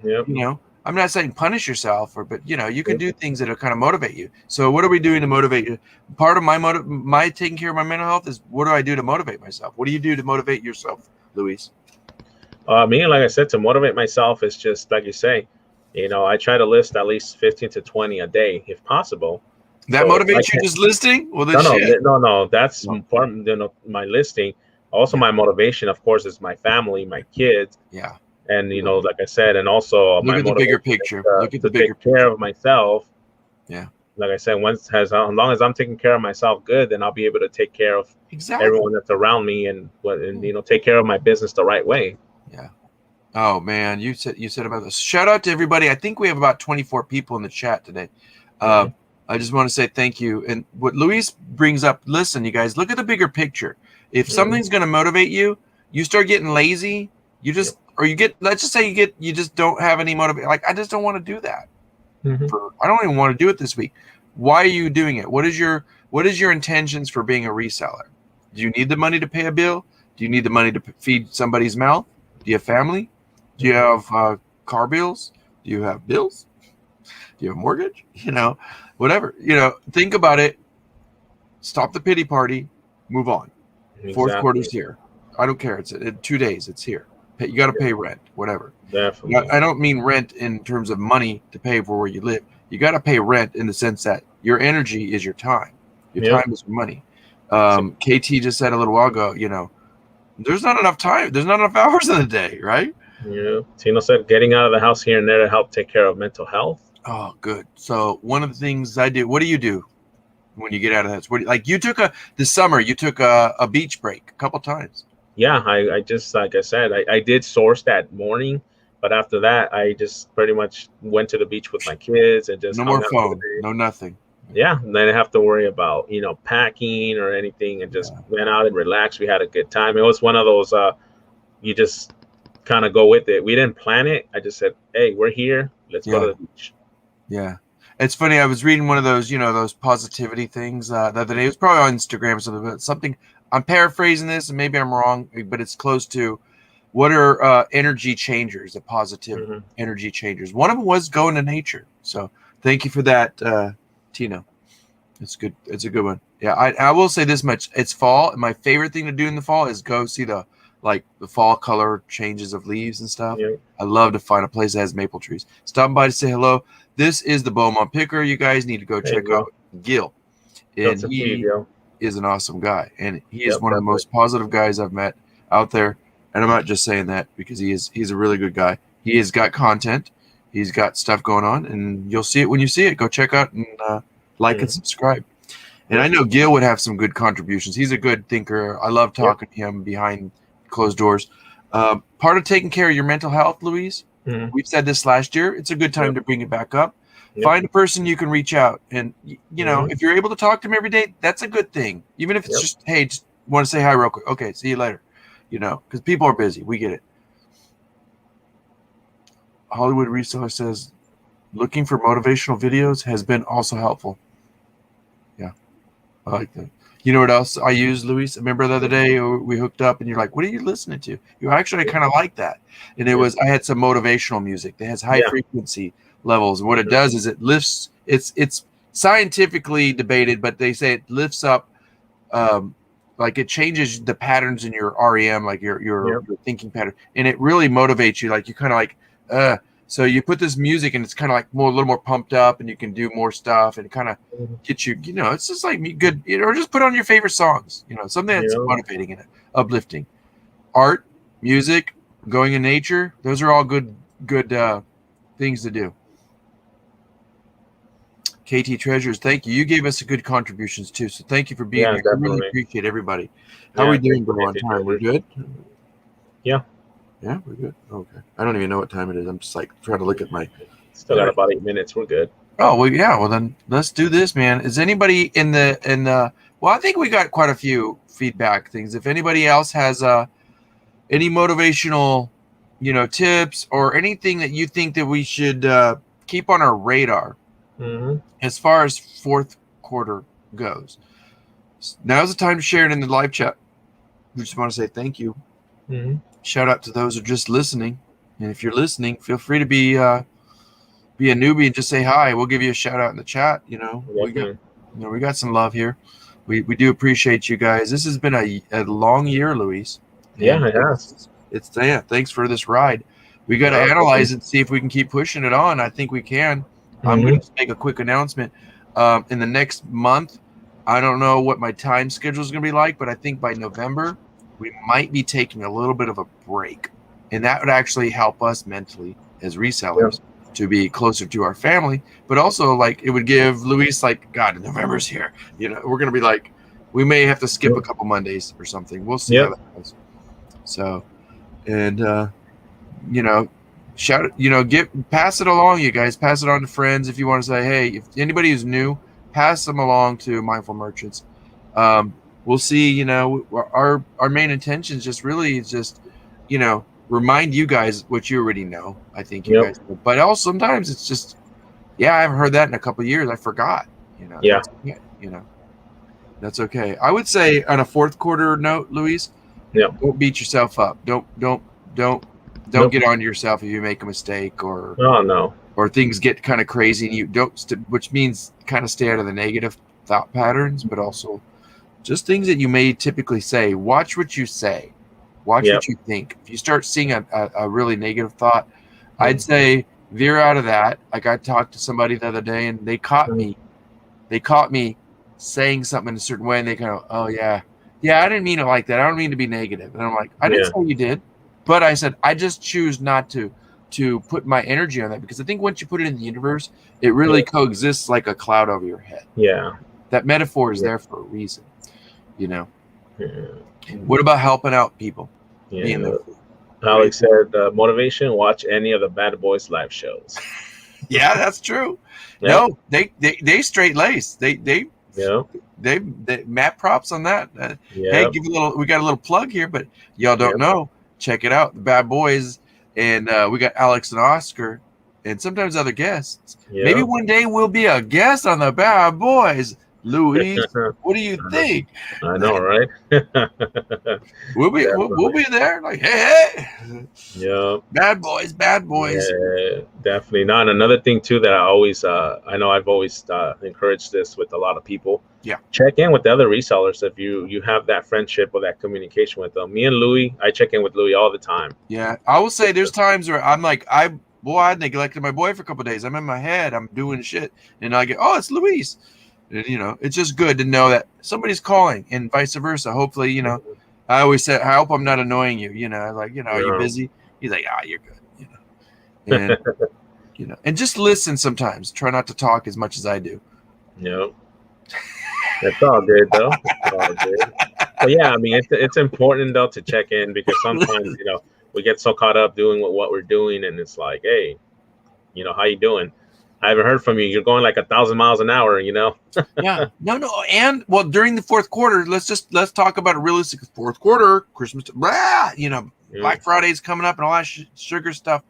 Yep. You know, I'm not saying punish yourself, but you know, you can Yep. do things that are kind of motivate you. So what are we doing to motivate you? Part of my taking care of my mental health is what do I do to motivate myself? What do you do to motivate yourself, Luis? Me, like I said, to motivate myself is just like you say, I try to list at least 15 to 20 a day if possible. That So if I motivates you can't, just listing? Well, then no, no, shit. no. That's No. part of my listing. Also, Yeah. my motivation, of course, is my family, my kids, Yeah. and like I said, and also Look my at the bigger motivation is picture. Look at the to bigger take care picture. of myself. Yeah. Like I said, as long as I'm taking care of myself good, then I'll be able to take care of Exactly. everyone that's around me and take care of my business the right way. Yeah. Oh man, you said about this. Shout out to everybody. I think we have about 24 people in the chat today. Mhm. I just want to say thank you. And what Luis brings up, listen, you guys, look at the bigger picture. If Mhm. something's going to motivate you, you start getting lazy. You just, or you get, let's just say you just don't have any motivation. Like, I just don't want to do that. Mhm. I don't even want to do it this week. Why are you doing it? What is your intentions for being a reseller? Do you need the money to pay a bill? Do you need the money to feed somebody's mouth? Do you have family? Do you have car bills? Do you have bills? Do you have a mortgage? Whatever. Think about it. Stop the pity party. Move on. Exactly. Fourth quarter's here. I don't care. It's in 2 days. It's here. You got to pay rent. Whatever. Definitely. I don't mean rent in terms of money to pay for where you live. You got to pay rent in the sense that your energy is your time. Your time is your money. KT just said a little while ago, there's not enough time. There's not enough hours in the day, right? Yeah. Tino said getting out of the house here and there to help take care of mental health. Oh, good. So one of the things I do, what do you do when you get out of the house? This summer, you took a beach break a couple times. Yeah, I just, like I said, I did source that morning, but after that, I just pretty much went to the beach with my kids and just No hung more out phone, no nothing. Yeah, and I didn't have to worry about packing or anything, and just went out and relaxed. We had a good time. It was one of those you just kind of go with it. We didn't plan it. I just said, "Hey, we're here. Let's go to the beach." Yeah. It's funny. I was reading one of those, those positivity things the other day. It was probably on Instagram or something, but something. I'm paraphrasing this, and maybe I'm wrong, but it's close to. What are energy changers? The positive energy changers. One of them was going to nature. So thank you for that, Tino. It's good. It's a good one. Yeah, I will say this much. It's fall, and my favorite thing to do in the fall is go see the fall color changes of leaves and stuff. Yeah. I love to find a place that has maple trees. Stop by to say hello. This is the Beaumont Picker. You guys need to go check out Gil. And he is an awesome guy. And he is one of the most positive guys I've met out there. And I'm not just saying that because he's a really good guy. He has got content. He's got stuff going on, and you'll see it when you see it. Go check out and like and subscribe. And I know Gil would have some good contributions. He's a good thinker. I love talking to him behind closed doors. Part of taking care of your mental health, Luis, we've said this last year. It's a good time to bring it back up. Find a person you can reach out. And, if you're able to talk to him every day, that's a good thing. Even if it's just, hey, just want to say hi real quick. Okay, see you later. Because people are busy. We get it. Hollywood Reseller says, looking for motivational videos has been also helpful. Yeah, I like that. You know what else I use, Luis? Remember the other day we hooked up and you're like, what are you listening to? You actually kind of like that. And I had some motivational music that has high frequency levels. And what it does is it lifts, it's scientifically debated, but they say it lifts up, like it changes the patterns in your REM, like your thinking pattern. And it really motivates you. Like you're kind of like, so you put this music and it's kind of like a little more pumped up and you can do more stuff and kind of get you, it's just like good, or just put on your favorite songs, something that's motivating and uplifting. Art, music, going in nature, those are all good things to do. KT Treasures, thank you. You gave us good contributions too, so thank you for being here. Definitely. I really appreciate everybody. How are we doing, bro, on time? We're good? Yeah. Yeah, we're good. Okay. I don't even know what time it is. I'm just like trying to look at my. Still got about 8 minutes. We're good. Oh well, yeah. Well then, let's do this, man. Is anybody in the? Well, I think we got quite a few feedback things. If anybody else has any motivational tips or anything that you think that we should keep on our radar as far as fourth quarter goes. Now's the time to share it in the live chat. We just want to say thank you. Shout out to those who are just listening. And if you're listening, feel free to be a newbie and just say hi. We'll give you a shout out in the chat. We got some love here. We do appreciate you guys. This has been a long year, Luis. Yeah, it has. Thanks for this ride. We got to analyze it and see if we can keep pushing it on. I think we can. I'm going to make a quick announcement. In the next month, I don't know what my time schedule is going to be like, but I think by November, we might be taking a little bit of a break. And that would actually help us mentally as resellers to be closer to our family. But also, it would give Luis, God, November's here. We're going to be we may have to skip a couple Mondays or something. We'll see how that goes. So, and, shout it, pass it along, you guys. Pass it on to friends if you want to say, hey, if anybody who's new, pass them along to Mindful Merchants. We'll see, our main intention is just remind you guys what you already know. I think you guys know. But also sometimes it's just, I haven't heard that in a couple of years. I forgot, that's okay. I would say on a fourth quarter note, Luis, don't beat yourself up. Don't get on yourself if you make a mistake or things get kind of crazy and you don't, which means kind of stay out of the negative thought patterns, but also just things that you may typically say. Watch what you say. Watch what you think. If you start seeing a really negative thought, I'd say veer out of that. I talked to somebody the other day and they caught me. They caught me saying something in a certain way and they kind of, oh yeah, I didn't mean it like that. I don't mean to be negative. And I'm like, I didn't say you did. But I said, I just choose not to put my energy on that because I think once you put it in the universe, it really coexists like a cloud over your head. Yeah. That metaphor is there for a reason, What about helping out people? Alex said, motivation, watch any of the Bad Boys live shows. Yeah, that's true. No, they straight lace. They Matt props on that. Hey, we got a little plug here, but y'all don't know. Check it out, the Bad Boys, and we got Alex and Oscar, and sometimes other guests. Maybe one day we'll be a guest on the Bad Boys. Luis, what do you think? I know, right? we'll be there. Hey. Bad Boys. Yeah, definitely. Now, and another thing too that I always, I know I've always encouraged this with a lot of people. Yeah. Check in with the other resellers if you have that friendship or that communication with them. Me and Louis, I check in with Louis all the time. Yeah, I will say there's times where I'm like, I neglected my boy for a couple of days. I'm in my head, I'm doing shit, and I get, oh, it's Luis. It's just good to know that somebody's calling and vice versa. Hopefully, I always say, I hope I'm not annoying you. Are you busy? He's like, you're good. And, and just listen sometimes. Try not to talk as much as I do. It's all good though. It's all good. But yeah, I mean, it's important though to check in because sometimes, we get so caught up doing what we're doing and it's like, hey, how you doing? I haven't heard from you. You're going 1,000 miles an hour, Yeah. No. And during the fourth quarter, let's talk about a realistic fourth quarter, Christmas, Black Friday's coming up and all that sugar stuff.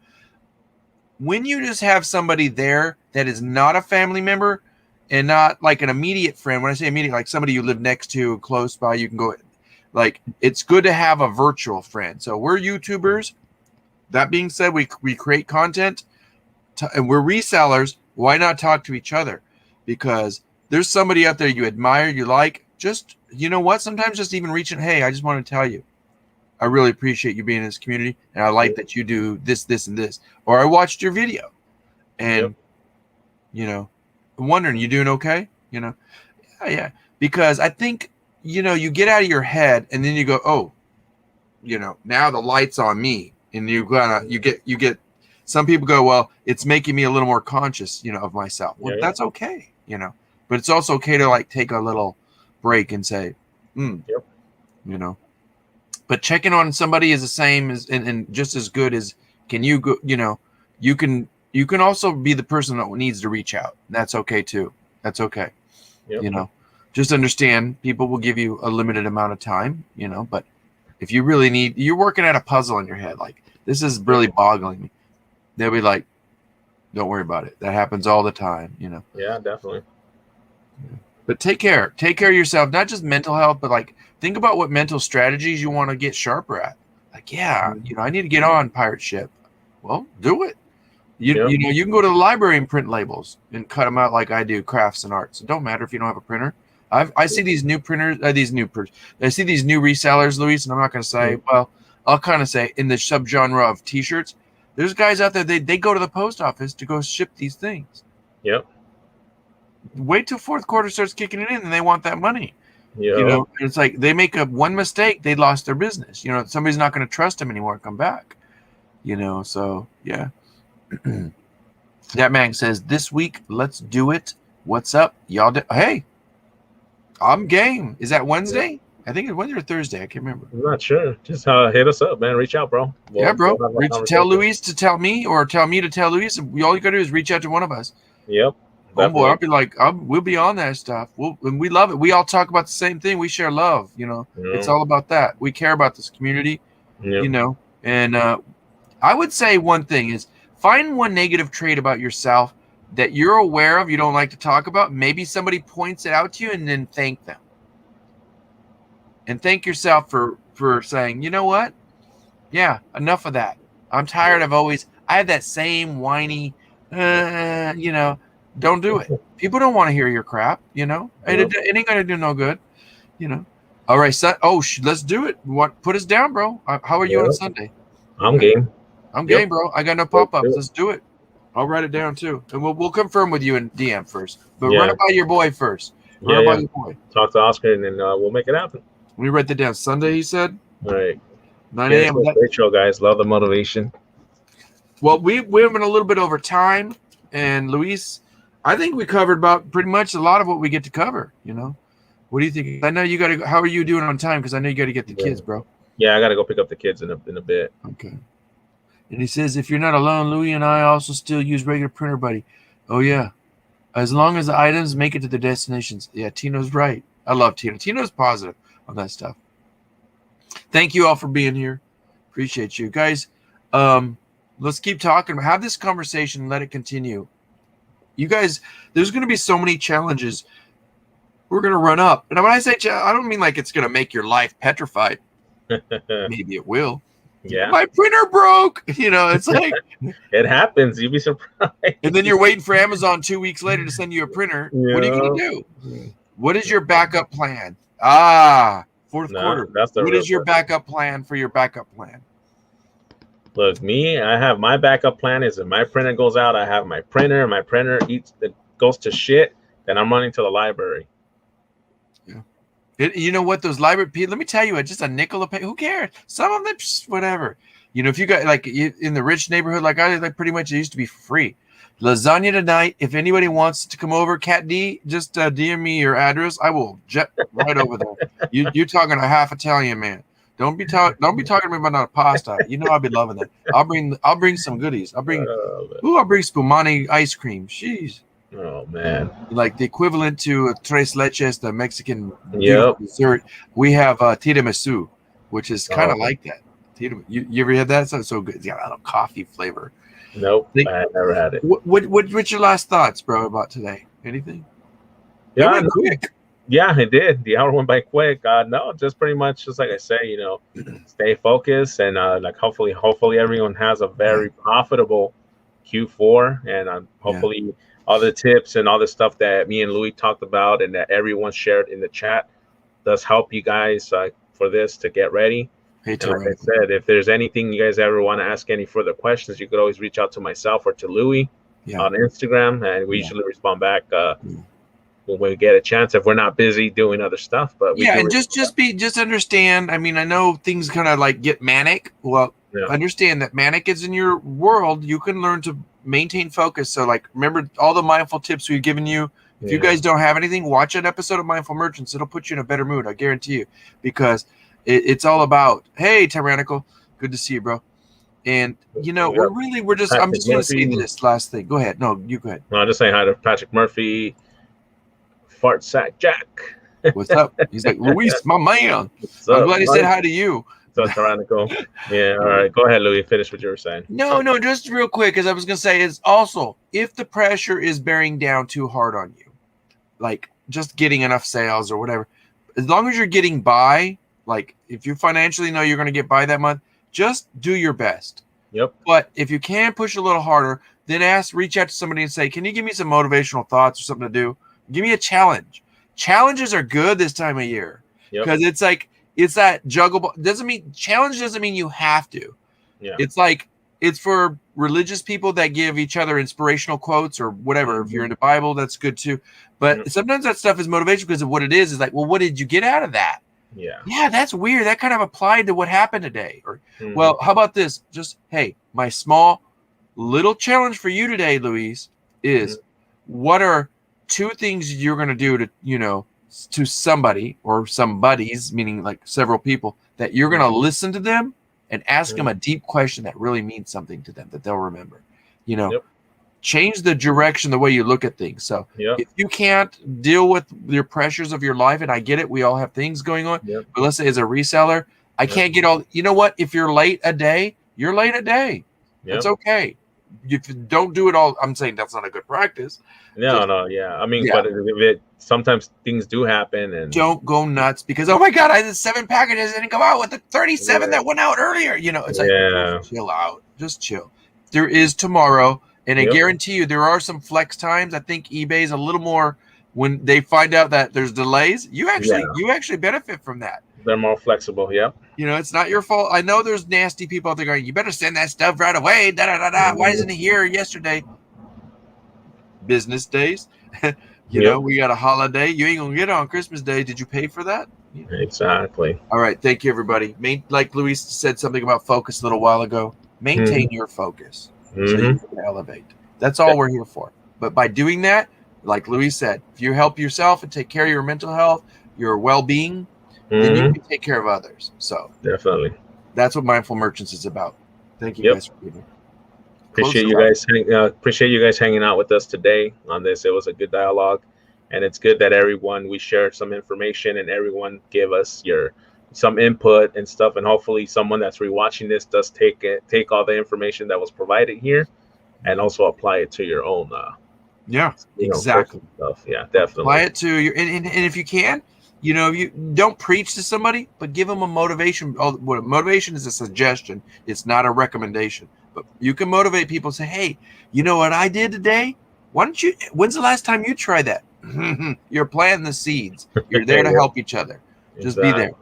When you just have somebody there that is not a family member and not like an immediate friend, when I say immediate, like somebody you live next to, close by, you can go, it's good to have a virtual friend. So we're YouTubers. That being said, we create content and we're resellers. Why not talk to each other? Because there's somebody out there you admire, you like. Just, sometimes just even reaching, hey, I just want to tell you, I really appreciate you being in this community, and I like that you do this, this, and this. Or I watched your video, and, I'm wondering, you doing okay? Yeah. Because I think, you get out of your head, and then you go, oh, now the light's on me. And you get some people go, well, it's making me a little more conscious, of myself. Well, that's okay, but it's also okay to take a little break and say, but checking on somebody is the same as, and just as good as, can you go, you can also be the person that needs to reach out. That's okay too. That's okay. Just understand people will give you a limited amount of time, but if you really need, you're working at a puzzle in your head, like this is really boggling me. They'll be like, don't worry about it. That happens all the time, you know? Yeah, definitely. But take care of yourself, not just mental health, but like think about what mental strategies you want to get sharper at. Like, yeah, you know, I need to get on pirate ship. Well, do it. You know, you can go to the library and print labels and cut them out like I do, crafts and arts. It don't matter if you don't have a printer. I see these new printers, I see these new resellers, Luis, and I'm not going to say, well, I'll kind of say in the subgenre of T-shirts, there's guys out there, they go to the post office to go ship these things. Yep. Wait till fourth quarter starts kicking it in, and they want that money. Yep. You know, it's like they make one mistake, they lost their business. You know, somebody's not going to trust them anymore and come back. You know, so yeah. That man says this week, let's do it. What's up, y'all? Hey, I'm game. Is that Wednesday? I think it's Wednesday or Thursday. I can't remember. I'm not sure. Just hit us up, man. Reach out, bro. Yeah, bro. Tell Luis to tell me, or tell me to tell Luis. All you gotta do is reach out to one of us. Yep. Oh boy, I'll be like, we'll be on that stuff. And we love it. We all talk about the same thing. We share love. You know, it's all about that. We care about this community. You know, and I would say one thing is find one negative trait about yourself that you're aware of, you don't like to talk about. Maybe somebody points it out to you, and then thank them. And thank yourself for saying, you know what? Yeah, enough of that. I'm tired of I have that same whiny, you know, don't do it. People don't want to hear your crap, you know. It ain't going to do no good, you know. All right, son. Oh, let's do it. Put us down, bro. How are you on Sunday? I'm game. I'm game, bro. I got no pop-ups. Let's do it. I'll write it down too, and we'll confirm with you in DM first. But run it by your boy first. Run it by your boy. Talk to Oscar, and then we'll make it happen. Let me write that down. Sunday, he said. All right. 9 a.m. Great show, guys. Love the motivation. Well, we went a little bit over time, and Luis, I think we covered about pretty much a lot of what we get to cover. You know, what do you think? I know you got to. How are you doing on time? Because I know you got to get the kids, bro. Yeah, I got to go pick up the kids in a bit. Okay. And he says, if you're not alone, Louis and I also still use regular printer buddy. Oh, yeah. As long as the items make it to their destinations. Yeah, Tino's right. I love Tino. Tino's positive on that stuff. Thank you all for being here. Appreciate you. Guys, let's keep talking. Have this conversation. Let it continue. You guys, there's going to be so many challenges we're going to run up. And when I say I don't mean like it's going to make your life petrified. Maybe it will. Yeah, my printer broke. You know, it's like it happens. You'd be surprised. And then you're waiting for Amazon 2 weeks later to send you a printer. Yeah. What are you going to do? What is your backup plan? Fourth quarter. What is your backup plan for your backup plan? Look, I have my backup plan is if my printer goes out, I have my printer. My printer goes to shit, then I'm running to the library. You know what? Those library, let me tell you, just a nickel a pay. Who cares? Some of them, whatever. You know, if you got like in the rich neighborhood, like I like, pretty much it used to be free. Lasagna tonight. If anybody wants to come over, Cat D, just DM me your address. I will jet right over there. You're talking a half Italian man. Don't be talking to me about not a pasta. You know I'll be loving that. I'll bring some goodies. I'll bring spumani ice cream. Jeez. Oh man! Like the equivalent to tres leches, the Mexican dessert. We have tiramisu, which is kind of like that. You ever had that? It's so good. It's got a little coffee flavor. Nope, I never had it. What's your last thoughts, bro, about today? Anything? Yeah, it went quick. Yeah, it did. The hour went by quick. No, just pretty much just like I say, you know, stay focused and like hopefully everyone has a very profitable Q4 and hopefully. All the tips and all the stuff that me and Louis talked about and that everyone shared in the chat does help you guys for this to get ready. Like I said, if there's anything you guys ever want to ask any further questions, you could always reach out to myself or to Louis on Instagram, and we usually respond back when we get a chance if we're not busy doing other stuff. But and just understand. I mean, I know things kind of like get manic. Well, understand that manic is in your world. You can learn to maintain focus. So like remember all the mindful tips we've given you. If you guys don't have anything, watch an episode of Mindful Merchants. It'll put you in a better mood, I guarantee you, because it's all about, hey, Tyrannical, good to see you, bro. And you know, I'm just going to say this last thing. Go ahead. No, you go ahead. No, I'll just say hi to Patrick Murphy, Fart Sack Jack. What's up? He's like, Luis, my man. I'm glad he said hi to you. so tyrannical. Yeah. All right. Go ahead, Louis. Finish what you were saying. No, just real quick, because I was going to say is also if the pressure is bearing down too hard on you, like just getting enough sales or whatever, as long as you're getting by, like if you financially know you're going to get by that month, just do your best. Yep. But if you can push a little harder, then reach out to somebody and say, can you give me some motivational thoughts or something to do? Give me a challenge. Challenges are good this time of year because it's like, it's that juggable. Challenge doesn't mean you have to. Yeah. It's like, it's for religious people that give each other inspirational quotes or whatever. Mm-hmm. If you're into Bible, that's good too. But sometimes that stuff is motivation because of what it is like, well, what did you get out of that? Yeah, that's weird. That kind of applied to what happened today. Or, well, how about this? Just, hey, my small little challenge for you today, Luis, is what are 2 things you're going to do to, to somebody or some buddies, meaning like several people, that you're going to listen to them and ask them a deep question that really means something to them that they'll remember. Change the direction, the way you look at things. So if you can't deal with your pressures of your life, and I get it, we all have things going on, but let's say as a reseller, I can't get all, you know what? If you're late a day, you're late a day. It's okay. If you don't do it all, I'm saying that's not a good practice. I mean, but sometimes things do happen, and don't go nuts because, oh my God, I had 7 packages didn't go out with the 37 that went out earlier. It's like, just chill out, just chill. There is tomorrow. And I guarantee you there are some flex times. I think eBay is a little more when they find out that there's delays. You actually benefit from that. They're more flexible. Yep. It's not your fault. I know there's nasty people out there going, you better send that stuff right away. Why isn't it here yesterday? Business days. We got a holiday. You ain't going to get it on Christmas Day. Did you pay for that? Exactly. All right. Thank you, everybody. Like Luis said something about focus a little while ago. Maintain your focus. So you can elevate. That's all we're here for. But by doing that, like Luis said, if you help yourself and take care of your mental health, your well-being, then you can take care of others. So definitely, that's what Mindful Merchants is about. Thank you guys for being here. Appreciate you guys hanging out with us today on this. It was a good dialogue, and it's good that we shared some information and everyone gave us some input and stuff, and hopefully someone that's rewatching this does take all the information that was provided here and also apply it to your own exactly stuff. Definitely apply it to your and if you can, you don't preach to somebody, but give them a motivation. Motivation is a suggestion, it's not a recommendation, but you can motivate people and say, hey, you know what I did today? When's the last time you tried that? You're planting the seeds. You're there to help each other. Just be there.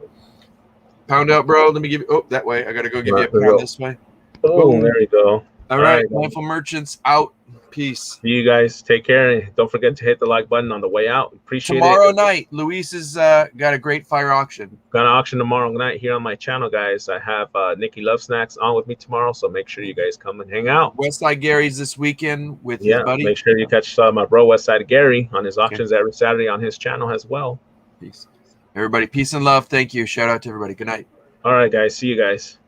Pound out, bro. Let me give you. That way. I gotta go give you a pound this way. Oh, there you go. All right. Mindful Merchants out. Peace. You guys take care. Don't forget to hit the like button on the way out. Appreciate it. Tomorrow night, Luis has got a great fire auction. Got an auction tomorrow night here on my channel, guys. I have Nikki Love Snacks on with me tomorrow, so make sure you guys come and hang out. Westside Gary's this weekend with his buddy. Make sure you catch my bro Westside Gary on his auctions every Saturday on his channel as well. Peace. Everybody, peace and love. Thank you. Shout out to everybody. Good night. All right, guys. See you guys.